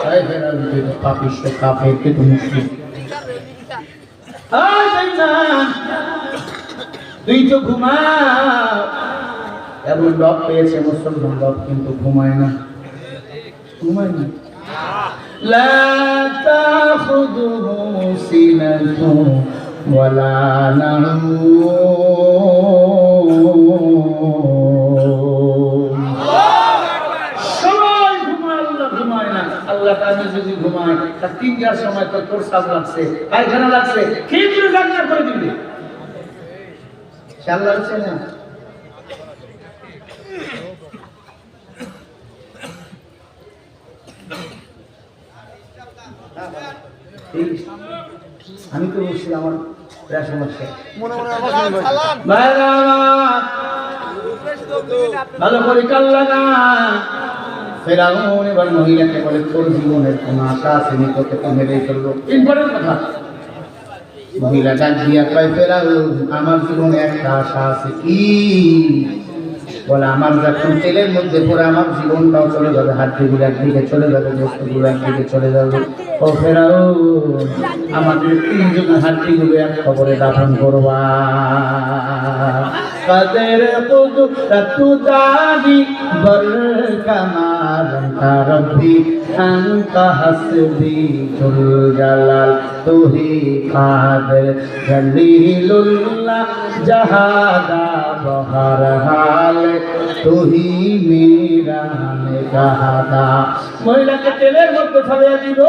তাই ফেরাউন থেকে পাপিষ্ঠ কাফের থেকে মুক্তি। তুই তো ঘুমা, এমন রব পেয়েছে মুসলমান রব, কিন্তু ঘুমায় না, ঘুমায় না। লা তাখুযুহু সিনাতুন ওয়ালা নাউম। সবাই ঘুমায়, আল্লাহ ঘুমায় না। আল্লাহ তাআলা যদি ঘুমায় তার 3টার সময় তো প্রস্তাব লাগছে, পায়খানা লাগছে, খেয়ে তুলে রান্না করে দিবে। আল্লাহ আছে না? আমি তো বলছি আমার প্রায় সমস্যা। ভালো করে কাল লাগা। ফেরাউন এবার মহিলাকে বলে তোর জীবনের কোনো আশা আছে নি, তোকে তো মেরেই ফেলবো। ইম্পর্টেন্ট কথা। মহিলা ডাক দিয়া কয় ফেরাউন আমার জীবনে একটা আশা আছে। কি? বলে আমার যখন তেলের মধ্যে পড়ে আমার জীবনটাও চলে যাবে, হাড্ডিগুলো একদিকে চলে যাবে, গোস্তগুলো একদিকে চলে যাবে। ও ফেরাউন আমাদের 3 জনের হাড্ডিগুলো এক খবরে দাফন করবা। কাদের কুদরতু দাদি বর কামাল রব্বি আনতা হাসবি জুল জালাল তুহি কাদের জলিলুল্লাহ জাহাদা বহর হাল তুহি মেরা নেগাদা। মহিলাকে তেলের মধ্যে ফেলে দিল।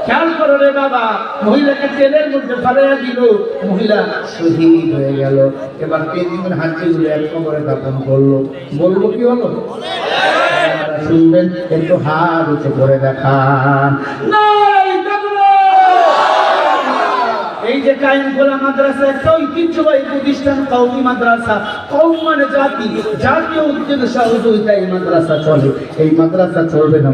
খেয়াল করো রে বাবা, মহিলাকে তেলের মধ্যে ফেলে দিল, মহিলা শহীদ হয়ে গেল। এবার 3 দিন হাড্ডিগুলো এক কবরে দাফন করলো। বলবো কি হলো? শুনবেন, একটু হাত উঁচু করে দেখান। এই যে কায়েমখোলা মাদ্রাসা একটা ঐতিহ্যবাহী প্রতিষ্ঠান, কওমি মাদ্রাসা। কওম মানে জাতি, জাতীয় উদ্যোগে সহযোগিতা এই মাদ্রাসা চলে। এই মাদ্রাসা চলবে না।